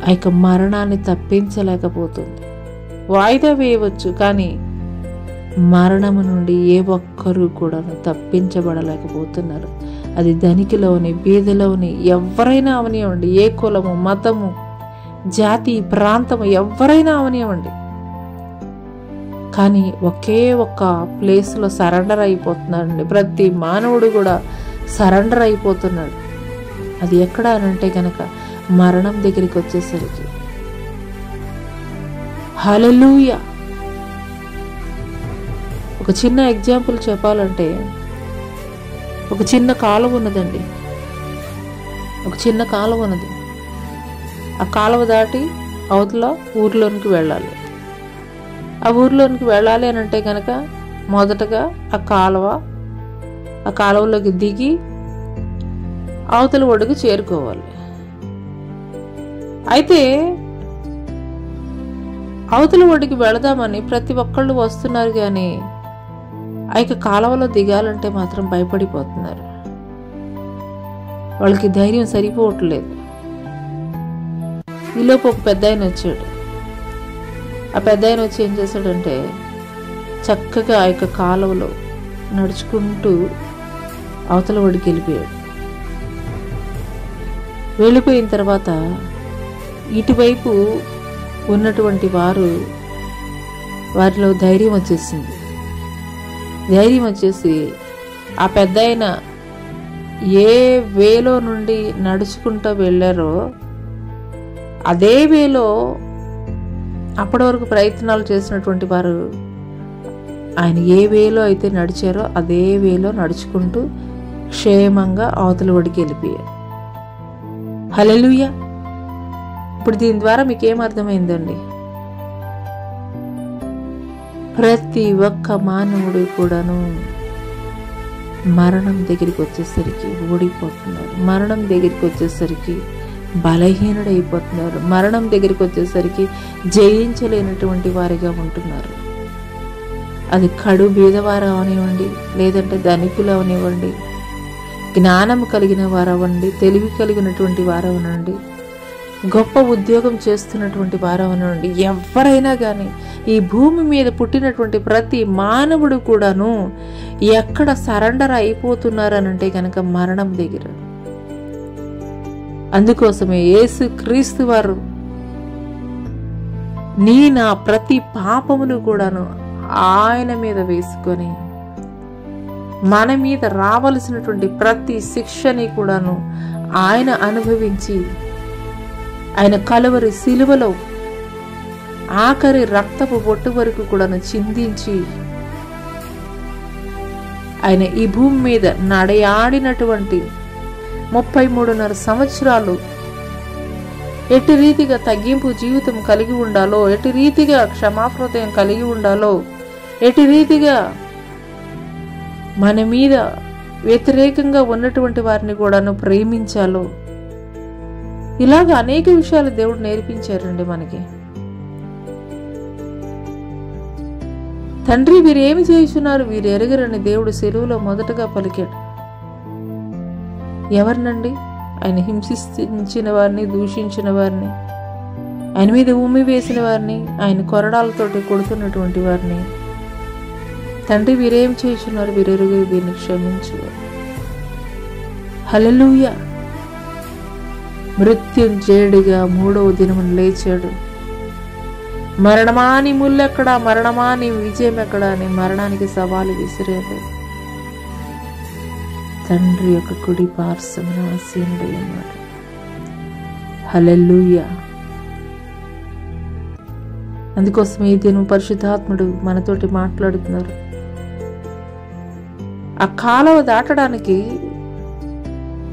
ఆ యొక్క మరణాన్ని తప్పించలేకపోతుంది. వాయిదా వేయవచ్చు, కానీ మరణము నుండి ఏ ఒక్కరూ కూడా తప్పించబడలేకపోతున్నారు. అది ధనికులోని, బీదలోని, ఎవరైనా అవనివ్వండి, ఏ కులము, మతము, జాతి, ప్రాంతము ఎవరైనా అవనివ్వండి, కానీ ఒకే ఒక్క ప్లేస్లో సరెండర్ అయిపోతున్నాడండి. ప్రతి మానవుడు కూడా సరెండర్ అయిపోతున్నాడు. అది ఎక్కడ అనంటే గనక మరణం దగ్గరికి వచ్చేసరికి. హల్లెలూయా. ఒక చిన్న ఎగ్జాంపుల్ చెప్పాలంటే, ఒక చిన్న కాలువ ఉన్నదండి, ఒక చిన్న కాలువ ఉన్నది. ఆ కాలువ దాటి అవతల ఊర్లోనికి వెళ్ళాలి. ఆ ఊర్లోనికి వెళ్ళాలి అని అంటే కనుక మొదటగా ఆ కాలువలోకి దిగి అవతల ఒడ్డుకు చేరుకోవాలి. అయితే అవతల ఒడ్డుకి వెళదామని ప్రతి ఒక్కళ్ళు వస్తున్నారు, కానీ ఆ యొక్క కాలువలో దిగాలంటే మాత్రం భయపడిపోతున్నారు. వాళ్ళకి ధైర్యం సరిపోవట్లేదు. ఈలోపు ఒక పెద్ద ఆయన వచ్చాడు. ఆ పెద్ద ఆయన వచ్చి ఏం చేశాడంటే చక్కగా ఆ యొక్క కాలువలో నడుచుకుంటూ అవతల ఒడికి వెళ్ళిపోయాడు. వెళ్ళిపోయిన తర్వాత ఇటువైపు ఉన్నటువంటి వారిలో ధైర్యం వచ్చేసింది. ధైర్యం వచ్చేసి ఆ పెద్ద ఆయన ఏ వేలో నుండి నడుచుకుంటూ వెళ్ళారో అదే వేలో అప్పటి వరకు ప్రయత్నాలు చేసినటువంటి వారు ఆయన ఏ వేలో అయితే నడిచారో అదే వేలో నడుచుకుంటూ క్షేమంగా అవతల ఒడికి వెళ్ళిపోయారు. హల్లెలూయా. ఇప్పుడు దీని ద్వారా మీకేం అర్థమైందండి? ప్రతి ఒక్క మానవుడు కూడాను మరణం దగ్గరికి వచ్చేసరికి ఓడిపోతున్నారు. మరణం దగ్గరికి వచ్చేసరికి బలహీనుడైపోతున్నారు. మరణం దగ్గరికి వచ్చేసరికి జయించలేనటువంటి వారిగా ఉంటున్నారు. అది కడు బీదవారు అవనివ్వండి, లేదంటే ధనికులు అవనివ్వండి, జ్ఞానం కలిగిన వారవ్వండి, తెలివి కలిగినటువంటి వారవనండి, గొప్ప ఉద్యోగం చేస్తున్నటువంటి వారవనండి, ఎవరైనా కానీ ఈ భూమి మీద పుట్టినటువంటి ప్రతి మానవుడు కూడాను ఎక్కడ సరెండర్ అయిపోతున్నారనంటే కనుక మరణం దగ్గర. అందుకోసమే యేసు క్రీస్తు వారు నా ప్రతి పాపమును కూడాను ఆయన మీద వేసుకొని మన మీద రావలసినటువంటి ప్రతి శిక్షని కూడాను ఆయన అనుభవించి ఆయన కలువరి సిలువలో ఆఖరి రక్తపు బొట్టు వరకు కూడాను చిందించి ఆయన ఈ భూమి మీద నడయాడినటువంటి 33.5 సంవత్సరాలు ఎట్టి రీతిగా తగ్గింపు జీవితం కలిగి ఉండాలో, ఎట్టి రీతిగా క్షమాహృదయం కలిగి ఉండాలో, ఎట్టి రీతిగా మన మీద వ్యతిరేకంగా ఉన్నటువంటి వారిని కూడాను ప్రేమించాలో, ఇలాగ అనేక విషయాలు దేవుడు నేర్పించారండి మనకి. తండ్రి వీరేమి చేయుచున్నారు వీరు ఎరగరని దేవుడు సెలువులో మొదటగా పలికాడు. ఎవరినండి? ఆయన హింసించిన వారిని, దూషించిన వారిని, ఆయన మీద ఉమ్మి వేసిన వారిని, ఆయన కొరడాలతోటి కొడుతున్నటువంటి వారిని. తండ్రి వీరేం చేయుచున్నారు వీరెరుగు వీరిని క్షమించు. హల్లెలూయా. మృత్యుంజయుడిగా 3వ దినమున లేచాడు. మరణమా నీ ముల్లెక్కడా, మరణమా నీ విజయం ఎక్కడా అని మరణానికి సవాలు విసిరాడు. తండ్రి యొక్క కుడి పార్శ్వమున ఆసీనుడై ఉన్నాడు. హల్లెలూయా. అందుకోసం ఈ దినం పరిశుద్ధాత్ముడు మనతోటి మాట్లాడుతున్నారు. ఆ కాలువ దాటడానికి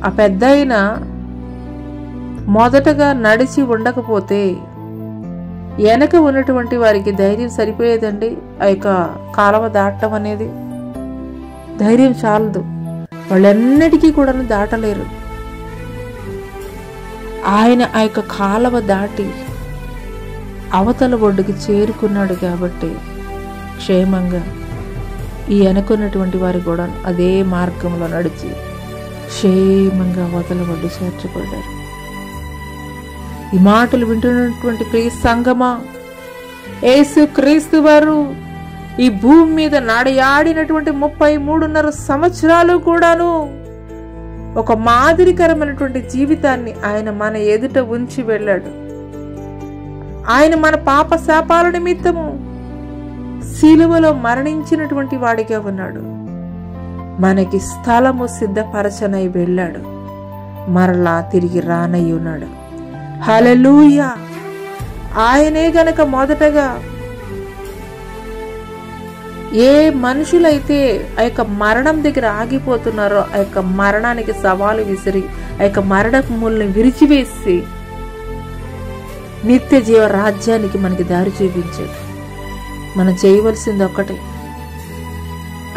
ఆ పెద్దాయన మొదటగా నడిచి ఉండకపోతే వెనక ఉన్నటువంటి వారికి ధైర్యం సరిపోయేదండి. ఆ యొక్క కాలువ దాటం అనేది ధైర్యం చాలదు, వాళ్ళెన్నటికీ కూడా దాటలేరు. ఆయన ఆ యొక్క కాలువ దాటి అవతల ఒడ్డుకి చేరుకున్నాడు కాబట్టి క్షేమంగా ఈ వెనకున్నటువంటి వారు కూడా అదే మార్గంలో నడిచి క్షేమంగా అవతల ఒడ్డు చేర్చబడ్డారు. ఈ మాటలు వింటున్నటువంటి ప్రియ సంగమా, యేసు క్రీస్తు వారు ఈ భూమి మీద నడయాడినటువంటి 33.5 సంవత్సరాలు కూడాను ఒక మాదిరికరమైనటువంటి జీవితాన్ని ఆయన మన ఎదుట ఉంచి వెళ్ళాడు. ఆయన మన పాప శాపాల నిమిత్తము శిలువలో మరణించినటువంటి వాడిగా ఉన్నాడు. మనకి స్థలము సిద్ధపరచనై వెళ్ళాడు. మరలా తిరిగి రానై ఉన్నాడు. హల్లెలూయా. ఆయనే గనక మొదటగా ఏ మనుషులైతే ఆ యొక్క మరణం దగ్గర ఆగిపోతున్నారో ఆ యొక్క మరణానికి సవాలు విసిరి ఆ యొక్క మరణముల్ని విరిచివేసి నిత్య జీవ రాజ్యానికి మనకి దారి చూపించాడు. మనం చేయవలసింది ఒక్కటే,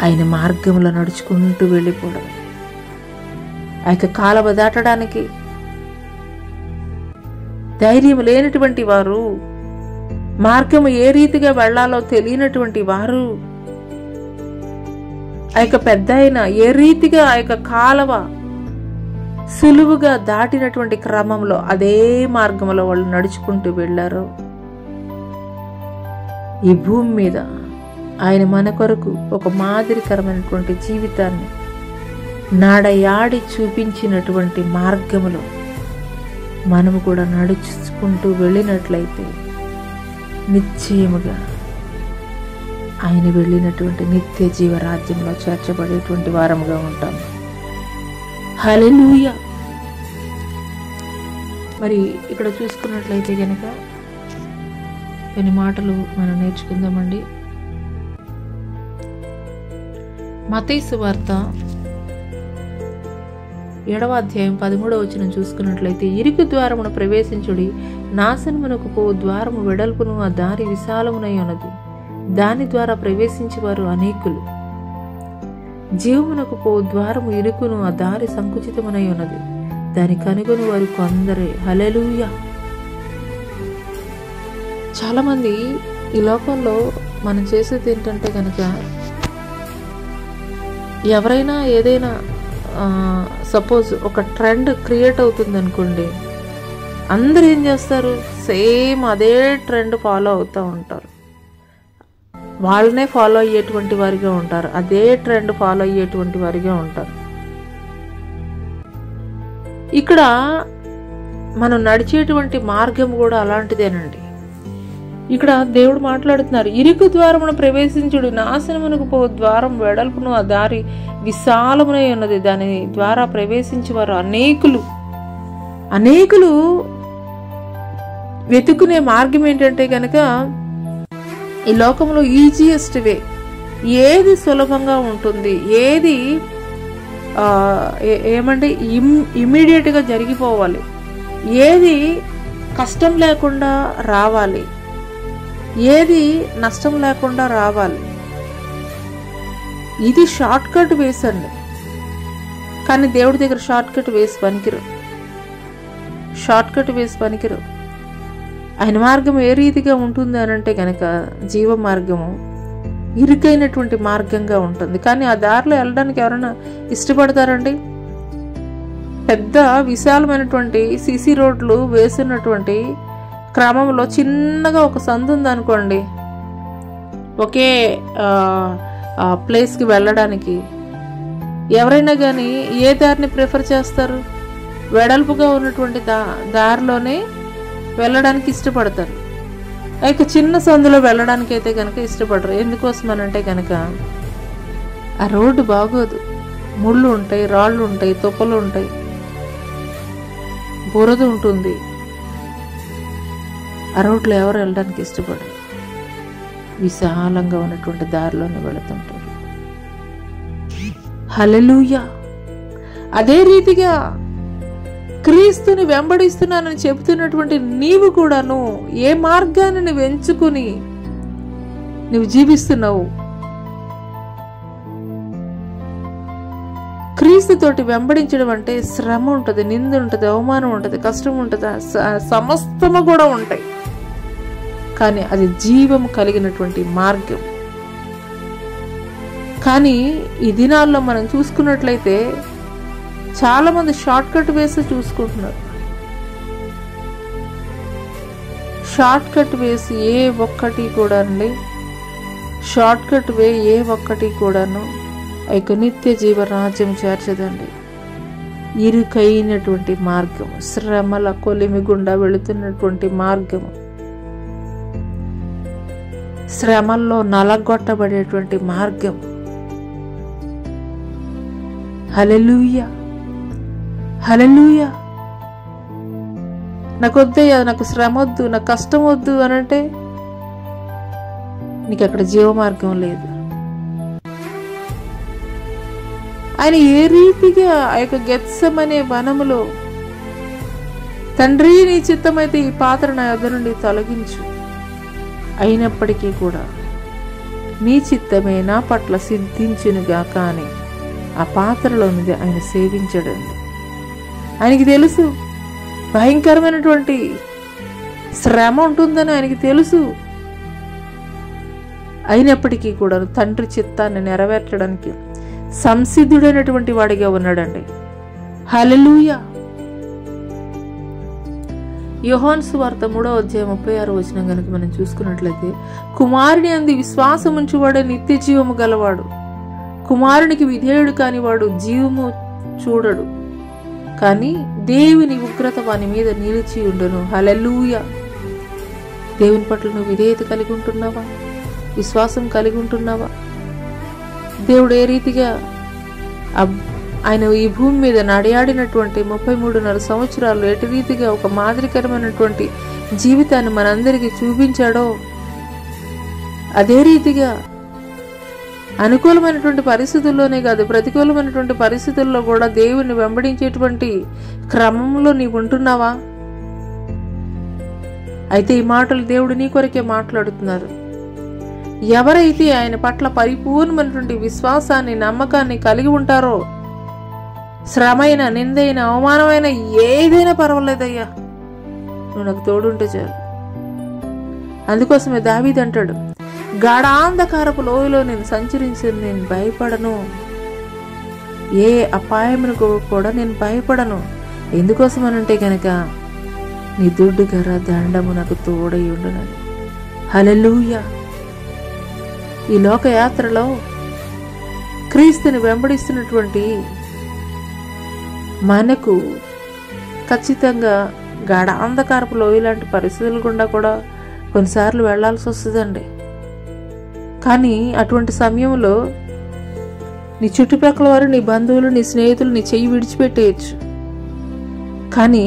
ఆయన మార్గంలో నడుచుకుంటూ వెళ్ళిపోవడం. ఆ యొక్క కాలువ దాటడానికి ధైర్యం లేనటువంటి వారు, మార్గము ఏ రీతిగా వెళ్లాలో తెలియనటువంటి వారు, ఆ యొక్క పెద్ద ఆయన ఏ రీతిగా ఆ యొక్క కాలువ సులువుగా దాటినటువంటి క్రమంలో అదే మార్గంలో వాళ్ళు నడుచుకుంటూ వెళ్ళారు. ఈ భూమి మీద ఆయన మన కొరకు ఒక మాదిరికరమైనటువంటి జీవితాన్ని నాడయాడి చూపించినటువంటి మార్గములో మనము కూడా నడుచుకుంటూ వెళ్ళినట్లయితే నిశ్చయముగా ఆయన వెళ్ళినటువంటి నిత్య జీవ రాజ్యంలో చేర్చబడేటువంటి వారముగా ఉంటాము. హల్లెలూయా. మరి ఇక్కడ చూసుకున్నట్లయితే కనుక కొన్ని మాటలు మనం నేర్చుకుందామండి. మత్తయి సువార్త 7వ అధ్యాయం 13వ వచనం చూసుకున్నట్లయితే, ఇరుకు ద్వారమును ప్రవేశించుడి, నాశనమునకు పోవు ద్వారము వెడల్పును, ఆ దారి విశాలమునై ఉన్నది, దాని ద్వారా ప్రవేశించేవారు అనేకులు. జీవమునకు పోవు ద్వారము ఇరుకును, ఆ దారి సంకుచితమునై ఉన్నది, దాని కనుగొని వారు కొందరే. హల్లెలూయా. చాలా మంది ఈ లోకంలో మనం చేసేది ఏంటంటే కనుక, ఎవరైనా ఏదైనా సపోజ్ ఒక ట్రెండ్ క్రియేట్ అవుతుంది అనుకోండి, అందరు ఏం చేస్తారు, సేమ్ అదే ట్రెండ్ ఫాలో అవుతూ ఉంటారు. వాళ్ళనే ఫాలో అయ్యేటువంటి వారిగా ఉంటారు, అదే ట్రెండ్ ఫాలో అయ్యేటువంటి వారిగా ఉంటారు. ఇక్కడ మనం నడిచేటువంటి మార్గం కూడా అలాంటిదేనండి. ఇక్కడ దేవుడు మాట్లాడుతున్నారు, ఇరుకు ద్వారమును ప్రవేశించుడు, నాశనమునకు పో ద్వారం వెడల్పును, ఆ దారి విశాలమునై ఉన్నది, దాని ద్వారా ప్రవేశించేవారు అనేకులు. వెతుకునే మార్గం ఏంటంటే కనుక, ఈ లోకంలో ఈజియెస్ట్ వే, ఏది సులభంగా ఉంటుంది, ఏది ఏమంటే ఇమ్మీడియట్గా జరిగిపోవాలి, ఏది కష్టం లేకుండా రావాలి, ఏది నష్టం లేకుండా రావాలి, ఇది షార్ట్ కట్ వేస్ అండి. కానీ దేవుడి దగ్గర షార్ట్ కట్ వేసి పనికిరు. ఆయన మార్గం ఏ రీతిగా ఉంటుంది అని అంటే కనుక, జీవ మార్గము ఇరుకైనటువంటి మార్గంగా ఉంటుంది. కానీ ఆ దారిలో వెళ్ళడానికి ఎవరైనా ఇష్టపడతారండి? పెద్ద విశాలమైనటువంటి సిసి రోడ్లు వేసినటువంటి క్రమంలో చిన్నగా ఒక సందు ఉందనుకోండి, ఒకే ప్లేస్కి వెళ్ళడానికి ఎవరైనా కానీ ఏ దారిని ప్రిఫర్ చేస్తారు? వెడల్పుగా ఉన్నటువంటి దారిలోనే వెళ్ళడానికి ఇష్టపడతారు. అయితే చిన్న సందులో వెళ్ళడానికి అయితే కనుక ఇష్టపడరు. ఎందుకోసం అనంటే కనుక, ఆ రోడ్డు బాగోదు, ముళ్ళు ఉంటాయి, రాళ్ళు ఉంటాయి, తుప్పలు ఉంటాయి, బురద ఉంటుంది. ఆ రోడ్లో ఎవరు వెళ్ళడానికి ఇష్టపడరు, విశాలంగా ఉన్నటువంటి దారిలోనే వెళుతుంటారు. హల్లెలూయా. అదే రీతిగా క్రీస్తుని వెంబడిస్తున్నానని చెబుతున్నటువంటి నీవు కూడాను ఏ మార్గాన్ని నువ్వు ఎంచుకుని నువ్వు జీవిస్తున్నావు? క్రీస్తుతోటి వెంబడించడం అంటే శ్రమ ఉంటుంది, నింద ఉంటుంది, అవమానం ఉంటుంది, కష్టం ఉంటుంది, సమస్తము కూడా ఉంటాయి. కానీ అది జీవం కలిగినటువంటి మార్గం. కానీ ఈ దినాల్లో మనం చూసుకున్నట్లయితే చాలా మంది షార్ట్ కట్ వేసి చూసుకుంటున్నారు. షార్ట్ కట్ వేసి ఏ ఒక్కటి కూడా అండి, షార్ట్ కట్ వే ఏ ఒక్కటి కూడాను ఆ యొక్క నిత్య జీవరాజ్యం చేర్చదండి. ఇరుకైనటువంటి మార్గం, శ్రమల కొలిమి గుండా వెళుతున్నటువంటి మార్గము, శ్రమల్లో నలగొట్టబడేటువంటి మార్గం. హల్లెలూయా, హల్లెలూయా. నాకు వద్దయ్యా, నాకు శ్రమ వద్దు, నాకు కష్టం వద్దు అనంటే నీకు అక్కడ జీవ మార్గం లేదు. ఆయన ఏ రీతిగా ఆ యొక్క గెత్సెమనే వనములో, తండ్రి నీ చిత్తమైతే ఈ పాత్ర నా యొద్ద నుండి తొలగించు, అయినప్పటికీ కూడా నీ చిత్తమే నా పట్ల సిద్ధించునుగా కానీ ఆ పాత్రలోనిది ఆయన సేవించడండి. ఆయనకి తెలుసు భయంకరమైనటువంటి శ్రమ ఉంటుందని ఆయనకి తెలుసు. అయినప్పటికీ కూడా తండ్రి చిత్తాన్ని నెరవేర్చడానికి సంసిద్ధుడైనటువంటి వాడిగా ఉన్నాడండి. హల్లెలూయా. యోహాను సువార్త 3:36 గనుక మనం చూసుకున్నట్లయితే, కుమారుని యందు విశ్వాసం ఉంచువాడే నిత్య జీవము గలవాడు, కుమారునికి విధేయుడు కాని వాడు జీవము చూడడు, కానీ దేవుని ఉగ్రత వాని మీద నిలిచి ఉండును. హల్లెలూయా. దేవుని పట్ల నువ్వు విధేయత కలిగి ఉంటున్నావా? విశ్వాసం కలిగి ఉంటున్నావా? దేవుడు ఏ రీతిగా ఆయన ఈ భూమి మీద నడియాడినటువంటి 33.5 సంవత్సరాలు ఎటు రీతిగా ఒక మాదిరికరమైనటువంటి జీవితాన్ని మనందరికీ చూపించాడో, అదే రీతిగా అనుకూలమైనటువంటి పరిస్థితుల్లోనే కాదు, ప్రతికూలమైనటువంటి పరిస్థితుల్లో కూడా దేవుని వెంబడించేటువంటి క్రమంలో నీవు ఉంటున్నావా? అయితే ఈ మాటలు దేవుడు నీ కొరకే మాట్లాడుతున్నారు. ఎవరైతే ఆయన పట్ల పరిపూర్ణమైనటువంటి విశ్వాసాన్ని, నమ్మకాన్ని కలిగి ఉంటారో, శ్రమైన, నిందైన, అవమానమైన ఏదైనా పర్వాలేదయ్యా, నువ్వు నాకు తోడుంటే చాలు. అందుకోసమే దావీదు అంటాడు, గాఢాంధకారపు లోయలో నేను సంచరించి నేను భయపడను, ఏ అపాయమునకు కూడా నేను భయపడను. ఎందుకోసం అనంటే కనుక నీ దుడ్డు గర్ర దండము నాకు తోడై ఉండునని. హల్లెలూయా. ఈ లోకయాత్రలో క్రీస్తుని వెంబడిస్తున్నటువంటి మనకు ఖచ్చితంగా గాఢాంధకారపు లోయ లాంటి పరిస్థితులు గుండా కూడా కొన్నిసార్లు వెళ్లాల్సి వస్తుందండి. కానీ అటువంటి సమయంలో నీ చుట్టుపక్కల వారు, నీ బంధువులు, నీ స్నేహితులు నీ చెయ్యి విడిచిపెట్టేయచ్చు. కానీ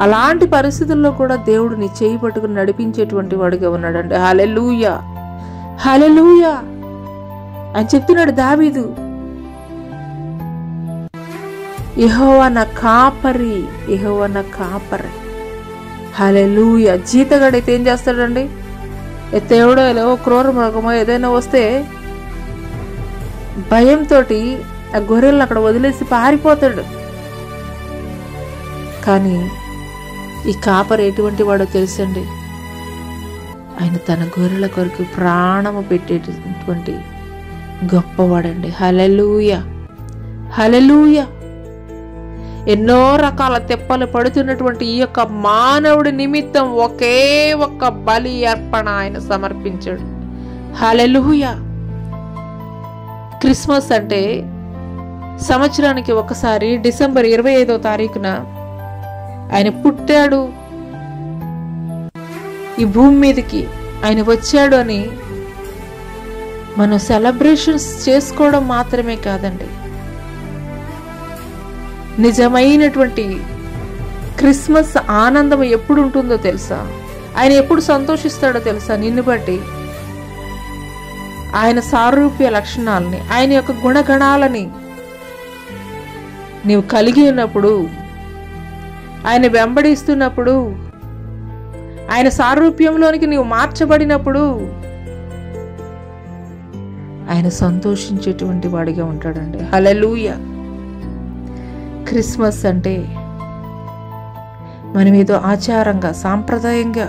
అలాంటి పరిస్థితుల్లో కూడా దేవుడు నీ చెయ్యి పట్టుకుని నడిపించేటువంటి వాడిగా ఉన్నాడండి. హల్లెలూయా, హల్లెలూయా అని చెప్తున్నాడు దావీదు. యెహోవా నా కాపరి, యెహోవా నా కాపరి. హల్లెలూయా. జీతగాడైతే ఏం చేస్తాడండి? దేవుడో క్రూర మృగమో ఏదైనా వస్తే భయంతో ఆ గొర్రెలను అక్కడ వదిలేసి పారిపోతాడు. కానీ ఈ కాపరి ఎటువంటి వాడో తెలుసండి? ఆయన తన గొర్రెల కొరకు ప్రాణము పెట్టేటటువంటి గొప్పవాడండి. హల్లెలూయా, హల్లెలూయా. ఎన్నో రకాల తెప్పలు పడుతున్నటువంటి ఈ యొక్క మానవుడి నిమిత్తం ఒకే ఒక్క బలి అర్పణ ఆయన సమర్పించాడు. హల్లెలూయా. క్రిస్మస్ అంటే సంవత్సరానికి ఒకసారి డిసెంబర్ 25వ తారీఖున ఆయన పుట్టాడు, ఈ భూమి మీదకి ఆయన వచ్చాడు అని మనం సెలబ్రేషన్స్ చేసుకోవడం మాత్రమే కాదండి, నిజమైనటువంటి క్రిస్మస్ ఆనందం ఎప్పుడు ఉంటుందో తెలుసా? ఆయన ఎప్పుడు సంతోషిస్తాడో తెలుసా? నిన్ను బట్టి ఆయన సారూప్య లక్షణాలని, ఆయన యొక్క గుణగణాలని నీవు కలిగి ఉన్నప్పుడు, ఆయన వెంబడిస్తున్నప్పుడు, ఆయన సారూప్యంలోనికి నీవు మార్చబడినప్పుడు ఆయన సంతోషించేటువంటి వాడిగా ఉంటాడండి. హల్లెలూయా. క్రిస్మస్ అంటే మనం ఏదో ఆచారంగా, సాంప్రదాయంగా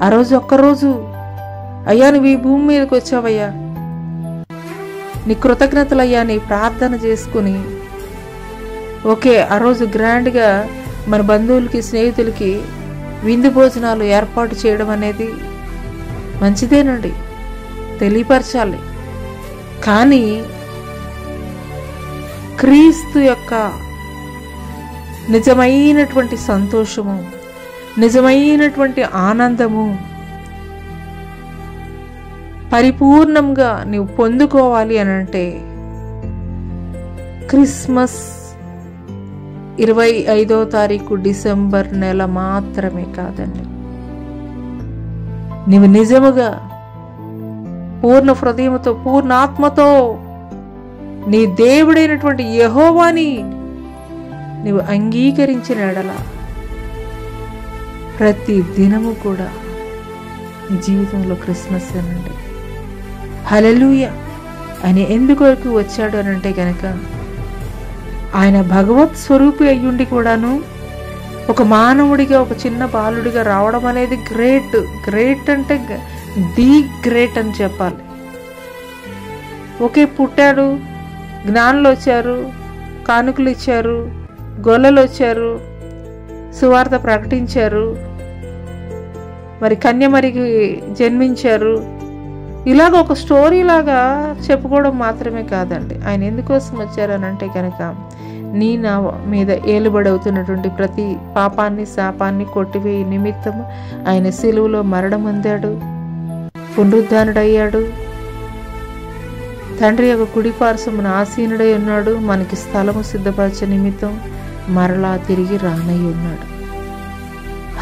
ఆ రోజు ఒక్కరోజు, అయ్యా నువ్వు ఈ భూమి మీదకి వచ్చావయ్యా, నీ కృతజ్ఞతలయ్యా, నీ ప్రార్థన చేసుకుని ఓకే ఆ రోజు గ్రాండ్గా మన బంధువులకి, స్నేహితులకి విందు భోజనాలు ఏర్పాటు చేయడం అనేది మంచిదేనండి, తెలియపరచాలి. కానీ క్రీస్తు యొక్క నిజమైనటువంటి సంతోషము, నిజమైనటువంటి ఆనందము పరిపూర్ణంగా నీవు పొందుకోవాలి అని అంటే క్రిస్మస్ 25వ తారీఖు డిసెంబర్ నెల మాత్రమే కాదండి. నీవు నిజముగా పూర్ణ హృదయంతో, పూర్ణ ఆత్మతో నీ దేవుడైనటువంటి యెహోవాని నీవు అంగీకరించిన ఎడల ప్రతి దినము కూడా నీ జీవితంలో క్రిస్మస్ అనండి. హల్లెలూయా. ఆయన ఎందుకొరకు వచ్చాడు అనంటే గనక ఆయన భగవత్ స్వరూపి అయ్యుండి కూడాను ఒక మానవుడిగా, ఒక చిన్న బాలుడిగా రావడం అనేది గ్రేట్. గ్రేట్ అంటే ది గ్రేట్ అని చెప్పాలి. ఓకే పుట్టాడు, జ్ఞానులు వచ్చారు, కానుకలు ఇచ్చారు, గొల్లలు వచ్చారు, సువార్త ప్రకటించారు, మరి కన్యమరికి జన్మించారు. ఇలాగ ఒక స్టోరీ లాగా చెప్పుకోవడం మాత్రమే కాదండి. ఆయన ఎందుకోసం వచ్చారనంటే కనుక నా మీద ఏలుబడవుతున్నటువంటి ప్రతి పాపాన్ని శాపాన్ని కొట్టివేయి నిమిత్తం ఆయన సిలువలో మరణం పొందాడు, పునరుద్ధానుడయ్యాడు, తండ్రి యొక్క కుడి పార్శ్వమున ఆసీనుడై ఉన్నాడు, మనకి స్థలము సిద్ధపరచే నిమిత్తం మరలా తిరిగి రానై ఉన్నాడు.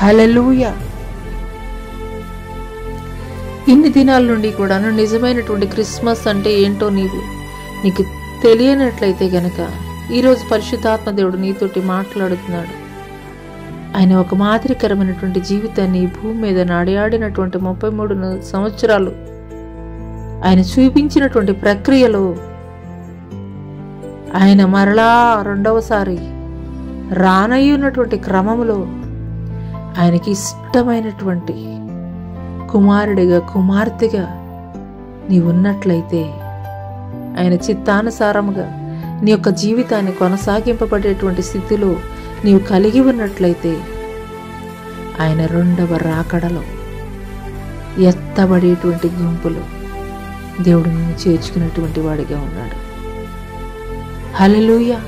హల్లెలూయా. ఇన్ని దినాల నుండి కూడాను నిజమైనటువంటి క్రిస్మస్ అంటే ఏంటో నీకు తెలియనట్లయితే గనక ఈరోజు పరిశుద్ధాత్మ దేవుడు నీతోటి మాట్లాడుతున్నాడు. ఆయన ఒక మాదిరికరమైనటువంటి జీవితాన్ని ఈ భూమి మీద నడియాడినటువంటి 33 సంవత్సరాలు ఆయన చూపించినటువంటి ప్రక్రియలో ఆయన మరలా రెండవసారి రానయ్యున్నటువంటి క్రమంలో ఆయనకి ఇష్టమైనటువంటి కుమారుడిగా కుమార్తెగా నీవున్నట్లయితే, ఆయన చిత్తానుసారముగా నీ యొక్క జీవితాన్ని కొనసాగింపబడేటువంటి స్థితిలో నీవు కలిగి ఉన్నట్లయితే, ఆయన రెండవ రాకడలో ఎత్తబడేటువంటి గుంపులో దేవుడు నిన్ను చేర్చుకున్నటువంటి వాడిగా ఉన్నాడు. హల్లెలూయా.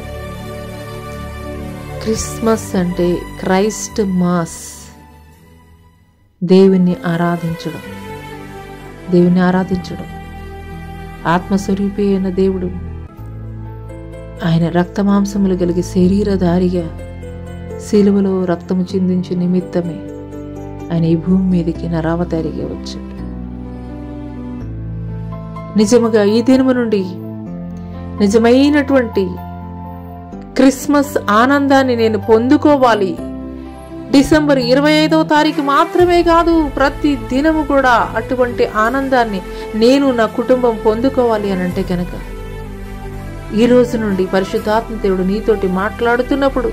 క్రిస్మస్ అంటే క్రైస్ట్ మాస్, దేవుణ్ణి ఆరాధించడం. ఆత్మస్వరూపి అయిన దేవుడు ఆయన రక్తమాంసములు కలిగి శరీరధారిగా శిలువలో రక్తము చిందించు నిమిత్తమే ఆయన ఈ భూమి మీదకి నరావతారిగా వచ్చాడు. నిజముగా ఈ దినము నుండి నిజమైనటువంటి క్రిస్మస్ ఆనందాన్ని నేను పొందుకోవాలి. డిసెంబర్ 25వ తారీఖు మాత్రమే కాదు, ప్రతి దినము కూడా అటువంటి ఆనందాన్ని నేను నా కుటుంబం పొందుకోవాలి అని అంటే కనుక ఈ రోజు నుండి పరిశుద్ధాత్మ దేవుడు నీతోటి మాట్లాడుతున్నప్పుడు,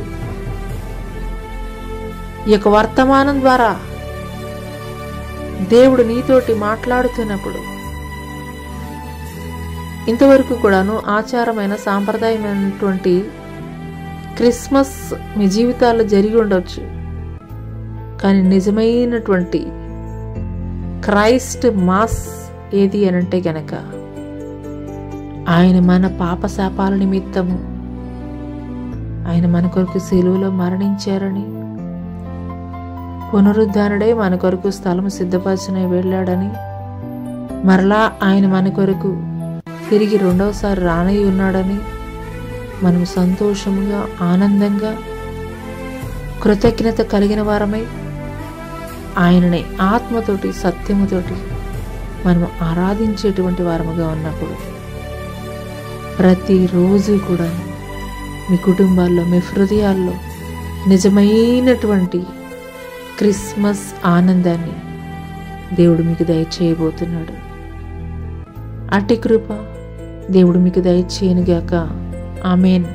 ఈ యొక్క వర్తమానం ద్వారా దేవుడు నీతోటి మాట్లాడుతున్నప్పుడు, ఇంతవరకు కూడాను ఆచారమైన సాంప్రదాయమైనటువంటి క్రిస్మస్ మీ జీవితాల్లో జరిగి ఉండొచ్చు. కానీ నిజమైనటువంటి క్రైస్ట్ మాస్ ఏది అనంటే గనక ఆయన మన పాప శాపాల నిమిత్తము ఆయన మన కొరకు శిలువలో మరణించారని, పునరుద్ధానుడై మన కొరకు స్థలము సిద్ధపరచని వెళ్ళాడని, మరలా ఆయన మన కొరకు తిరిగి రెండవసారి రానై ఉన్నాడని మనము సంతోషముగా ఆనందంగా కృతజ్ఞత కలిగిన వారమై ఆయనని ఆత్మతోటి సత్యముతోటి మనము ఆరాధించేటువంటి వారముగా ఉన్నప్పుడు ప్రతిరోజు కూడా మీ కుటుంబాల్లో మీ హృదయాల్లో నిజమైనటువంటి క్రిస్మస్ ఆనందాన్ని దేవుడు మీకు దయచేయబోతున్నాడు. అట్టి కృప దేవుడు మీకు దయచేయనుగాక. ఆమేన్.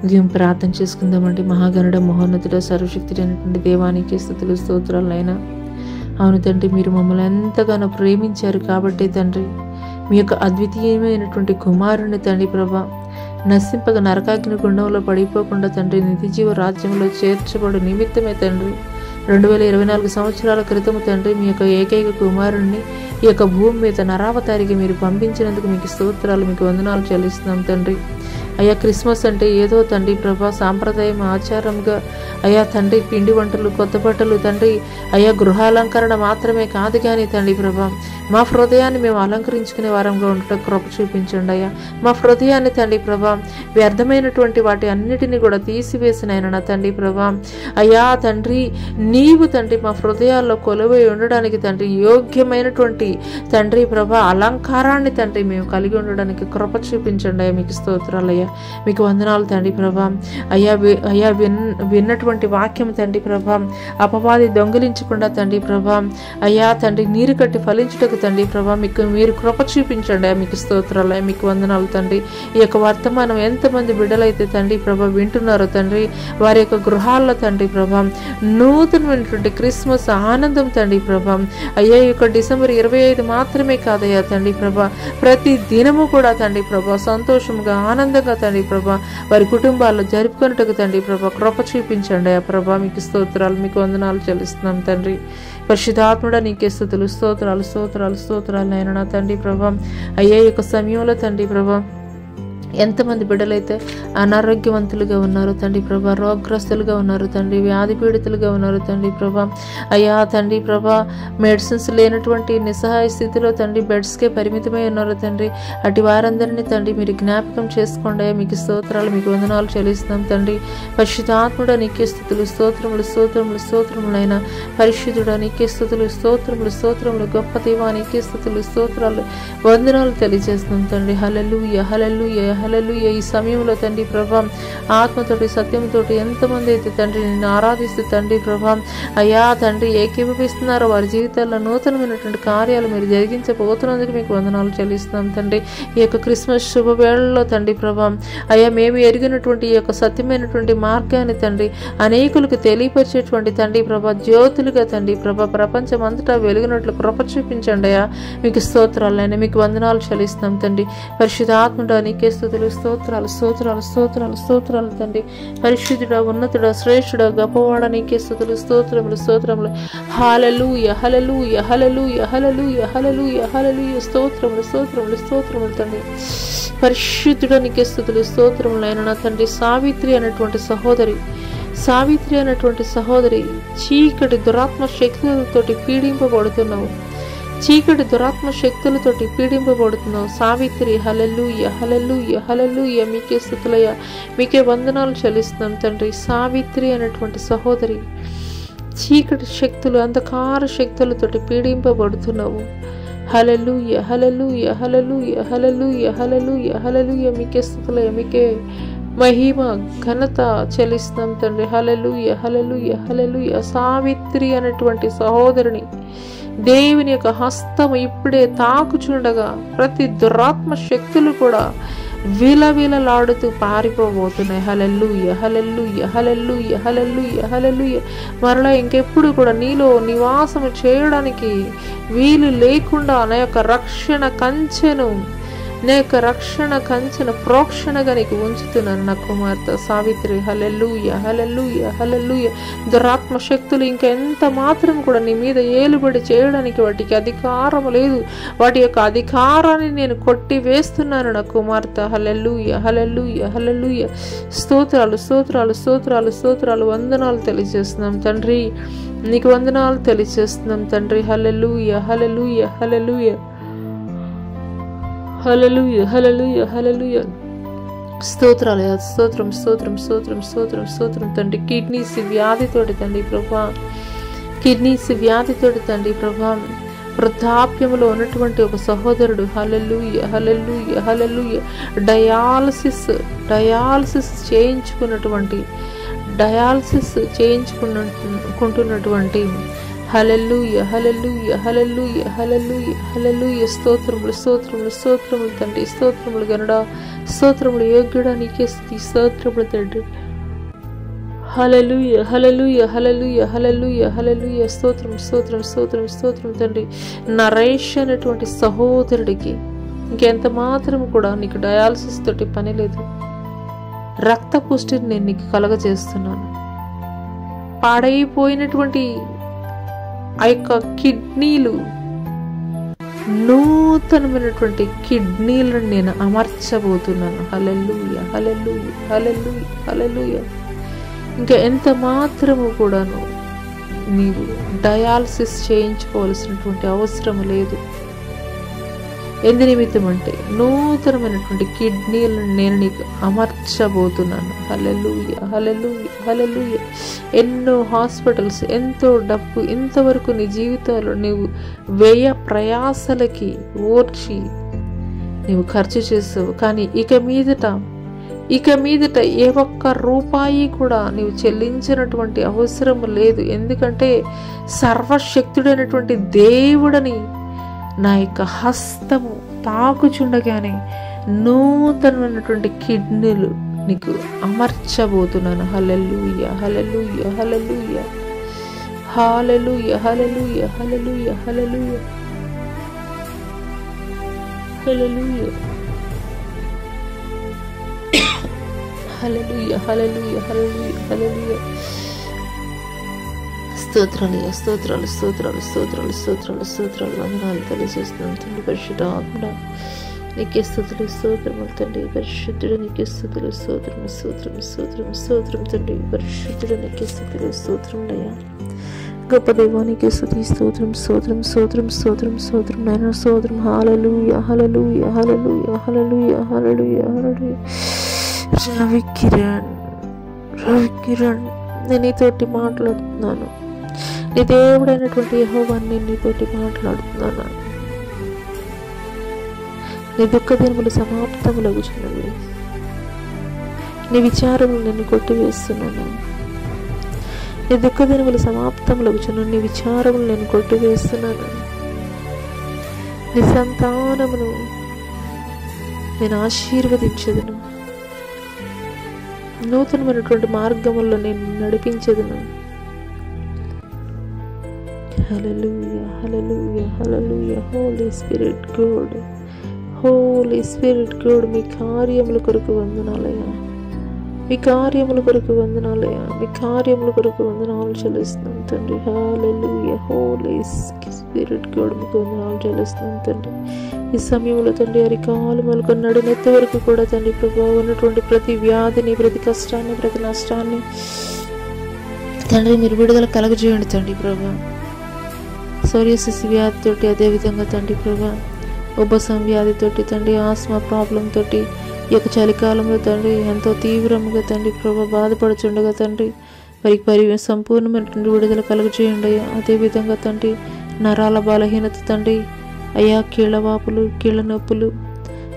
ఉదయం ప్రార్థన చేసుకుందామండి. మహాగణుడ మహోన్నతుడ సర్వశక్తుడైనటువంటి దేవానికి స్తుతులు స్తోత్రాలైనా. అవును తండ్రి, మీరు మమ్మల్ని ఎంతగానో ప్రేమించారు కాబట్టి తండ్రి, మీ యొక్క అద్వితీయమైనటువంటి కుమారుని తండ్రి ప్రభా నశింపక నరకాగ్ని గుండంలో పడిపోకుండా తండ్రి నిత్యజీవ రాజ్యంలో చేర్చబడు నిమిత్తమే తండ్రి 2024 సంవత్సరాల క్రితము తండ్రి మీ యొక్క ఏకైక కుమారుణ్ణి ఈ యొక్క భూమి మీద నరావతారికి మీరు పంపించినందుకు మీకు స్తోత్రాలు, మీకు వందనాలు చెల్లిస్తున్నాం తండ్రి. అయ్యా, క్రిస్మస్ అంటే ఏదో తండ్రి ప్రభా సాంప్రదాయం ఆచారంగా అయ్యా తండ్రి పిండి వంటలు కొత్త బట్టలు తండ్రి అయ్యా గృహాలంకరణ మాత్రమే కాదు కానీ తండ్రి ప్రభా మా హృదయాన్ని మేము అలంకరించుకునే వారంగా ఉండటం కృప చూపించండి అయ్యా. మా హృదయాన్ని తండ్రి ప్రభా వ్యర్థమైనటువంటి వాటి అన్నిటినీ కూడా తీసివేసిన ఆయన నా తండ్రి ప్రభా అయ్యా తండ్రి నీవు తండ్రి మా హృదయాల్లో కొలువై ఉండడానికి తండ్రి యోగ్యమైనటువంటి తండ్రి ప్రభా అలంకారాన్ని తండ్రి మేము కలిగి ఉండడానికి కృప చూపించండి అయ్యా. మీకు స్తోత్రాలు అయ్యా, మీకు వందనాలు తండ్రి ప్రభా అయ్యా. అయ్యా విన్నటువంటి వాక్యం తండ్రి ప్రభా అపవాది దొంగిలించకుండా తండ్రి ప్రభా అయ్యా తండ్రి నీరు కట్టి ఫలించుటకు తండ్రి ప్రభా మీరు కృప చూపించండి అయ్యా. మీకు స్తోత్రాలు అయ్యా, మీకు వందనాలు తండ్రి. ఈ యొక్క వర్తమానం ఎంతమంది బిడ్డలైతే తండ్రి ప్రభా వింటున్నారో తండ్రి వారి యొక్క గృహాల్లో తండ్రి ప్రభా నూతనమైనటువంటి క్రిస్మస్ ఆనందం తండ్రి ప్రభా అయ్యా. ఈ యొక్క డిసెంబర్ 25 మాత్రమే కాదయ్యా తండ్రి ప్రభా ప్రతి దినము కూడా తండ్రి ప్రభా సంతోషంగా ఆనందంగా తండ్రి ప్రభా వారి కుటుంబాల్లో జరుపుకున్నట్టుకు తండ్రి ప్రభా కృప చూపించండి ఆ ప్రభా. మీకు స్తోత్రాలు, మీకు వందనాలు చెల్లిస్తున్నాం తండ్రి. పరిశుద్ధాత్ముడా నీకే స్తుతులు, స్తోత్రాలు స్తోత్రాలు స్తోత్రాలు నాయన నా తండ్రి ప్రభా. అయ్యే యొక్క సమయంలో తండ్రి ప్రభా ఎంతమంది బిడ్డలైతే అనారోగ్యవంతులుగా ఉన్నారు తండ్రి ప్రభా, రోగగ్రస్తులుగా ఉన్నారు తండ్రి, వ్యాధి పీడితులుగా ఉన్నారు తండ్రి ప్రభా. అయ్యా తండ్రి ప్రభా మెడిసిన్స్ లేనటువంటి నిస్సహాయ స్థితిలో తండ్రి బెడ్స్కే పరిమితమై ఉన్నారు తండ్రి. అటు వారందరినీ తండ్రి మీరు జ్ఞాపకం చేసుకోండి. మీకు స్తోత్రాలు, మీకు వందనాలు చెల్లిస్తున్నాం తండ్రి. పరిశుద్ధాత్ముడా నీకే స్తుతులు, స్తోత్రములు స్తోత్రములు స్తోత్రములైన పరిశుద్ధుడా నీకే స్తుతులు, స్తోత్రములు స్తోత్రములు, గొప్ప దేవా నీకే స్తుతులు, స్తోత్రాలు వందనాలు తెలియజేస్తున్నాం తండ్రి. హల్లెలూయా హల్లెలూయా హల్లెలూయా. ఈ సమయంలో తండ్రి ప్రభా ఆత్మతోటి సత్యంతోటి ఎంతమంది అయితే తండ్రి నిన్ను ఆరాధిస్తూ తండ్రి ప్రభా అయ్యా తండ్రి ఏకీభవిస్తున్నారో వారి జీవితాల్లో నూతనమైనటువంటి కార్యాలు మీరు జరిగించబోతున్నందుకు మీకు వందనాలు చెల్లిస్తున్నాం తండ్రి. ఈ యొక్క క్రిస్మస్ శుభవేళల్లో తండ్రి ప్రభా అయ్యా మేము ఎరిగినటువంటి ఈ యొక్క సత్యమైనటువంటి మార్గాన్ని తండ్రి అనేకులకు తెలియపరిచేటువంటి తండ్రి ప్రభా జ్యోతులుగా తండ్రి ప్రభా ప్రపంచం అంతటా వెలుగునట్లు కృప చూపించండి అయ్యా. మీకు స్తోత్రాలైనా మీకు వందనాలు చెల్లిస్తున్నాం తండ్రి. పరిశుద్ధాత్ముడా నీకే స్తుతులు, స్తోత్రాలు స్తోత్రాలు స్తోత్రాలు స్తోత్రాలు తండ్రి. పరిశుద్ధుడా ఉన్నతుడా శ్రేష్ఠుడా గొప్పవాడ నీకే స్తుతులు, స్తోత్రములు స్తోత్రములు. హల్లెలూయా హల్లెలూయా హల్లెలూయా హల్లెలూయా హల్లెలూయా హల్లెలూయా. స్తోత్రములు స్తోత్రములు స్తోత్రములు తండ్రి. పరిశుద్ధుడా నీకే స్తుతులు, స్తోత్రములు అయిన నా తండ్రి. సావిత్రి అనేటువంటి సహోదరి చీకటి దురాత్మ శక్తులతోటి పీడింపబడుతున్నావు, చీకటి దురాత్మ శక్తులతోటి పీడింపబడుతున్నావు సావిత్రి. హల్లెలూయా హల్లెలూయా హల్లెలూయా. మీకే స్తుతులయ్యా, మీకే వందనాలు చెల్లిస్తున్నాం తండ్రి. సావిత్రి అనేటువంటి సహోదరి చీకటి శక్తులు అంధకార శక్తులతోటి పీడింపబడుతున్నావు. హల్లెలూయా హల్లెలూయా హల్లెలూయా హల్లెలూయా హల్లెలూయా హల్లెలూయా. మీకే స్తుతులయ్యా, మీకే మహిమ ఘనత చెల్లిస్తున్నాం తండ్రి. హల్లెలూయా హల్లెలూయా హల్లెలూయా. సావిత్రి అనేటువంటి సహోదరిని దేవుని యొక్క హస్తము ఇప్పుడే తాకుచుండగా ప్రతి దురాత్మ శక్తులు కూడా విలవిలలాడుతూ పారిపోబోతున్నాయి. హల్లెలూయా హల్లెలూయా హల్లెలూయా హల్లెలూయా హల్లెలూయా. మరలా ఇంకెప్పుడు కూడా నీలో నివాసము చేయడానికి వీలు లేకుండా నా యొక్క రక్షణ కంచెను ప్రోక్షణగా నీకు ఉంచుతున్నాను నా కుమార్తె సావిత్రి. హల్లెలూయా హల్లెలూయా హల్లెలూయా. దురాత్మ శక్తులు ఇంకా ఎంత మాత్రం కూడా నీ మీద ఏలుబడి చేయడానికి వాటికి అధికారం లేదు. వాటి యొక్క అధికారాన్ని నేను కొట్టి వేస్తున్నాను నా కుమార్తె. హల్లెలూయా హల్లెలూయా హల్లెలూయా. స్తోత్రాలు స్తోత్రాలు స్తోత్రాలు స్తోత్రాలు వందనాలు తెలియజేస్తున్నాం తండ్రి. నీకు వందనాలు తెలియజేస్తున్నాం తండ్రి. హల్లెలూయా హల్లెలూయా హల్లెలూయా హల్లెలూయా హల్లెలూయా హల్లెలూయా. స్తోత్రాలు స్తోత్రం స్తోత్రం స్తోత్రం స్తోత్రం స్తోత్రం తండ్రి. కిడ్నీస్ వ్యాధితోటి తండ్రి ప్రభా వృద్ధాప్యంలో ఉన్నటువంటి ఒక సహోదరుడు హల్లెలూయా హల్లెలూయా హల్లెలూయా డయాలసిస్ చేయించుకుంటున్నటువంటి హల్లెలూయా హల్లెలూయా హల్లెలూయా హల్లెలూయా హల్లెలూయా. స్తోత్రములు స్తోత్రములు స్తోత్రములు తండ్రి. స్తోత్రములు గనుడా, స్తోత్రములు యోగ్యుడా నీకే స్తుతి, స్తోత్రములు తండ్రి. హల్లెలూయా హల్లెలూయా హల్లెలూయా హల్లెలూయా హల్లెలూయా. స్తోత్రం స్తోత్రం స్తోత్రం స్తోత్రం తండ్రి. నరేష్ అనేటువంటి సహోదరుడికి ఇంకెంత మాత్రం కూడా నీకు డయాలసిస్ తోటి పని లేదు. రక్త పుష్టిని నేను నీకు కలగజేస్తున్నాను. పాడైపోయినటువంటి ఆ యొక్క కిడ్నీలు, నూతనమైనటువంటి కిడ్నీలను నేను అమర్చబోతున్నాను. హల్లెలూయా హల్లెలూయా హల్లెలూయా హల్లెలూయా. ఇంకా ఎంత మాత్రము కూడాను నీవు డయాలసిస్ చేయించుకోవాల్సినటువంటి అవసరం లేదు. ఎందు నిమిత్తం అంటే నూతనమైనటువంటి కిడ్నీలను నేను నీకు అమర్చబోతున్నాను. హల్లెలూయా హల్లెలూయా హల్లెలూయా. ఎన్నో హాస్పిటల్స్, ఎంతో డబ్బు ఇంతవరకు నీ జీవితంలో నీవు వ్యయ ప్రయాసలకి ఓర్చి నీవు ఖర్చు చేసావు. కానీ ఇక మీదట ఏ ఒక్క రూపాయి కూడా నీవు చెల్లించినటువంటి అవసరం లేదు. ఎందుకంటే సర్వశక్తుడైనటువంటి దేవుడని నా యొక్క హస్తము తాకుచుండగానే నూతనమైనటువంటి కిడ్నీలు నీకు అమర్చబోతున్నాను. హల్లెలూయా hallelujah hallelujah hallelujah hallelujah hallelujah hallelujah hallelujah. Hallelujah, hallelujah, hallelujah, హల్లెలూయా. స్తోత్రాలయ్యా, స్తోత్రాలు, స్తోత్రాలు, స్తోత్రాలు, స్తోత్రాలు, స్తోత్రాలు, వందనాలు తెలియజేస్తున్నాను తండ్రి. పరిశుద్ధ ఆత్మ నీకే స్తుతులు, స్తోత్రములు తండ్రి. పరిశుద్ధుడు నీకే స్తుతులు, స్తోత్రము, స్తోత్రము, స్తోత్రము, స్తోత్రం తండ్రి. పరిశుద్ధుడు నీకే స్తుతులు, స్తోత్రములయ్యా. గొప్ప దైవానికి స్తుతి, స్తోత్రం, స్తోత్రం, స్తోత్రం, స్తోత్రం, స్తోత్రం నాయన, స్తోత్రం. హల్లెలూయా, హల్లెలూయా, హల్లెలూయా, హల్లెలూయా, హల్లెలూయా, హల్లెలూయా. రవి కిరణ్ నేను నీతోటి మాట్లాడుతున్నాను. నీ దేవుడైనటువంటి యెహోవాని నేను నీతోటి మాట్లాడుతున్నాను. నీ దుఃఖ దినములు సమాప్తములగుచున్నవి. నీ విచారములు నేను కొట్టివేస్తున్నాను. నీ దుఃఖ దినములు సమాప్తములగుచున్నాను. నీ విచారములు నేను కొట్టివేస్తున్నాను. నీ సంతానమును నేను ఆశీర్వదించదును. నూతనమైనటువంటి మార్గముల్లో నేను నడిపించదును. Hallelujah, hallelujah, hallelujah. Holy spirit God, holy spirit God, మీ కార్యముల కొరకు వందనాలయ్యా. మీ కార్యముల కొరకు వందనాలయ్యా. మీ కార్యముల కొరకు వందనాలు చెల్లిస్తున్నాను తండ్రి. హల్లెలూయా. హోలీ స్పిరిట్ గాడ్, మీకు వందనాలు చెల్లిస్తున్నాను తండ్రి. ఈ సమయంలో తండ్రి అరికాలు మొదలుకొని నడునెత్తి వరకు కూడా తండ్రి ప్రభావం ఉన్నటువంటి ప్రతి వ్యాధిని, ప్రతి కష్టాన్ని, ప్రతి నష్టాన్ని తండ్రి మీరు విడుదల కలగజేయండి తండ్రి ప్రభా. సోరియాసిస్ వ్యాధితోటి, అదేవిధంగా తండ్రి ప్రభా ఉబ్బసం వ్యాధితోటి తండ్రి, ఆస్మా ప్రాబ్లం తోటి ఈ యొక్క చలికాలంలో తండ్రి ఎంతో తీవ్రంగా తండ్రి ప్రభా బాధపడుచుండగా తండ్రి వారికి సంపూర్ణమైనటువంటి విడుదల కలుగజేయండి అయ్యా. అదేవిధంగా తండ్రి నరాల బలహీనత తండ్రి అయ్యా, కీళ్ళ వాపులు, కీళ్ళ నొప్పులు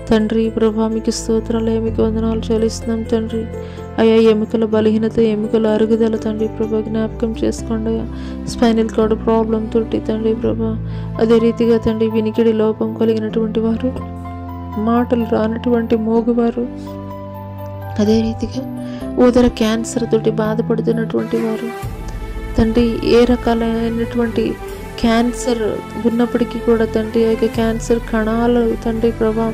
తండ్రి ప్రభా మీకు స్తోత్రాలు, మీకు వందనాలు చెల్లిస్తున్నాం తండ్రి. అయ్యా ఎముకల బలహీనత, ఎముకల అరుగుదల తండ్రి ప్రభా జ్ఞాపకం చేసుకోండి అయ్యా. స్పైనల్ కార్డ్ ప్రాబ్లం తోటి తండ్రి ప్రభా, అదే రీతిగా తండ్రి వినికిడి లోపం కలిగినటువంటి వారు, మాటలు రానటువంటి మోగువారు, అదే రీతిగా ఉదర క్యాన్సర్ తోటి బాధపడుతున్నటువంటి వారు తండ్రి, ఏ రకాలైనటువంటి క్యాన్సర్ ఉన్నప్పటికీ కూడా తండ్రి ఆ యొక్క క్యాన్సర్ కణాలు తండ్రి ప్రభా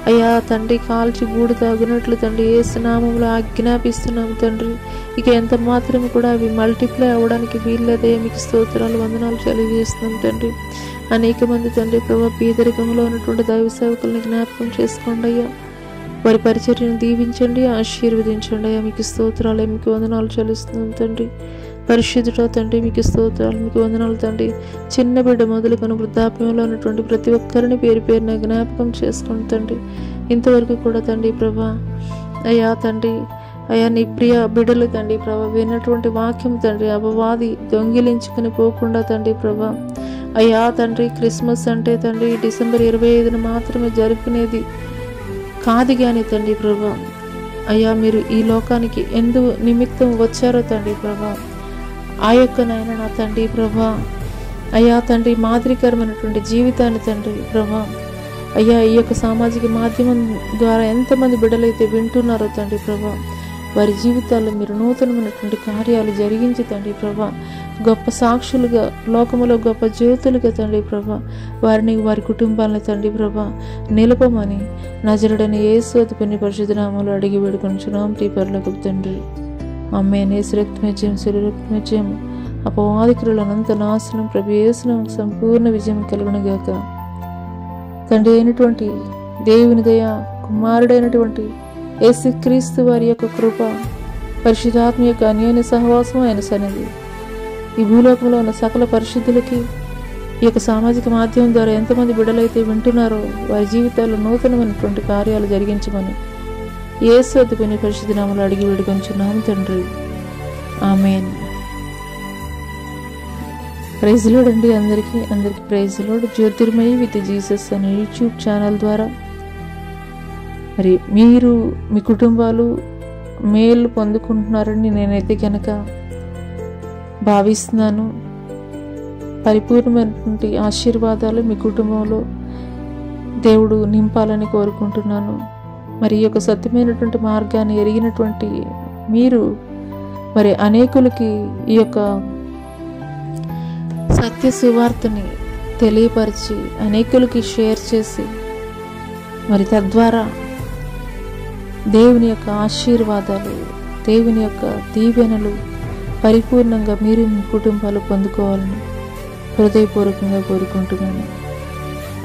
అయ్యా తండ్రి కాల్చి బూడి తాగునట్లు తండ్రి యేసు నామములో ఆజ్ఞాపిస్తున్నాము తండ్రి. ఇక ఎంత మాత్రం కూడా అవి మల్టిప్లై అవ్వడానికి వీల్లేదే. మీకు స్తోత్రాలు, వందనాలు తెలియజేస్తున్నాం తండ్రి. అనేక మంది తండ్రి ప్రభా పేదరికంలో ఉన్నటువంటి దైవ సేవకుల్ని జ్ఞాపకం చేసుకోండి అయ్యా. వారి పరిచర్యను దీవించండి, ఆశీర్వదించండి అయ్యా. మీకు స్తోత్రాలు, మీకు వందనాలు చెల్లిస్తున్నాం తండ్రి. పరిశుద్ధుడో తండ్రి మీకు స్తోత్రాలు, మీకు వందనాలు తండ్రి. చిన్న బిడ్డ మొదలుకొని వృద్ధాప్యంలో ఉన్నటువంటి ప్రతి ఒక్కరిని పేరు పేరున జ్ఞాపకం చేసుకోండి తండ్రి. ఇంతవరకు కూడా తండ్రి ప్రభా అయ్యా తండ్రి అయ్యా నీ ప్రియ బిడ్డలు తండ్రి ప్రభా విన్నటువంటి వాక్యం తండ్రి అపవాది దొంగిలించుకుని పోకుండా తండ్రి ప్రభా అయ్యా తండ్రి క్రిస్మస్ అంటే తండ్రి డిసెంబర్ 25న మాత్రమే జరుపుకునేది కాదు కానీ తండ్రి ప్రభా అయ్యా మీరు ఈ లోకానికి ఎందు నిమిత్తం వచ్చారో తండ్రి ప్రభా ఆ యొక్క నాయన నా తండ్రి ప్రభా అయ్యా తండ్రి మాదిరికరమైనటువంటి జీవితాన్ని తండ్రి ప్రభా అయ్యా ఈ యొక్క సామాజిక మాధ్యమం ద్వారా ఎంతమంది బిడ్డలైతే వింటున్నారో తండ్రి ప్రభా వారి జీవితాల్లో మీరు నూతనమైనటువంటి కార్యాలు జరిగించి తండ్రి ప్రభా గొప్ప సాక్షులుగా, లోకములో గొప్ప జ్యోతులుగా తండ్రి ప్రభా వారిని, వారి కుటుంబాలను తండ్రి ప్రభా నిలపమని నజరుడైన యేసు అతి పరిశుద్ధ నామములో అడిగి వేడుకొనుచున్నాం పరలోకపు తండ్రి. ఆమేన్. యేసు రక్తమేజయం, శరీర రక్తమేజయం, అపవాదికుల అనంత నాశనం ప్రభు యేసు నామమున సంపూర్ణ విజయం కలుగునుగాక. తండ్రి అయినటువంటి దేవుని దయ, కుమారుడైనటువంటి యేసుక్రీస్తు వారి యొక్క కృప, పరిశుద్ధాత్మ యొక్క అన్యోన్య సహవాసం ఆయన సన్నిధి ఈ భూలోకంలో ఉన్న సకల పరిశుద్ధులకి ఈ యొక్క సామాజిక మాధ్యమం ద్వారా ఎంతమంది బిడ్డలైతే వింటున్నారో వారి జీవితాల్లో నూతనమైనటువంటి కార్యాలు జరిగించమని యేసు అతి పరిశుద్ధ నామములో అడిగి వేడుకొంచున్నాము తండ్రి. ఆమేన్. ప్రైజ్ లార్డ్ అండి అందరికీ praise lord. Jyothirmayi with Jesus అనే యూట్యూబ్ ఛానల్ ద్వారా మరి మీరు మీ కుటుంబాలు మేలు పొందుకుంటున్నారని నేనైతే కనుక భావిస్తున్నాను. పరిపూర్ణమైనటువంటి ఆశీర్వాదాలు మీ కుటుంబంలో దేవుడు నింపాలని కోరుకుంటున్నాను. మరి ఈ యొక్క సత్యమైనటువంటి మార్గాన్ని ఎరిగినటువంటి మీరు మరి అనేకులకి ఈ యొక్క సత్య సువార్తని తెలియపరిచి అనేకులకి షేర్ చేసి మరి తద్వారా దేవుని యొక్క ఆశీర్వాదాలు, దేవుని యొక్క దీవెనలు పరిపూర్ణంగా మీరు మీ కుటుంబాలు పొందుకోవాలని హృదయపూర్వకంగా కోరుకుంటున్నాను.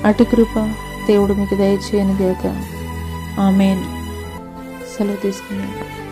అటు కృప దేవుడు మీకు దయచేయను గాక. ఆమేన్. సెలవు తీసుకున్నాను.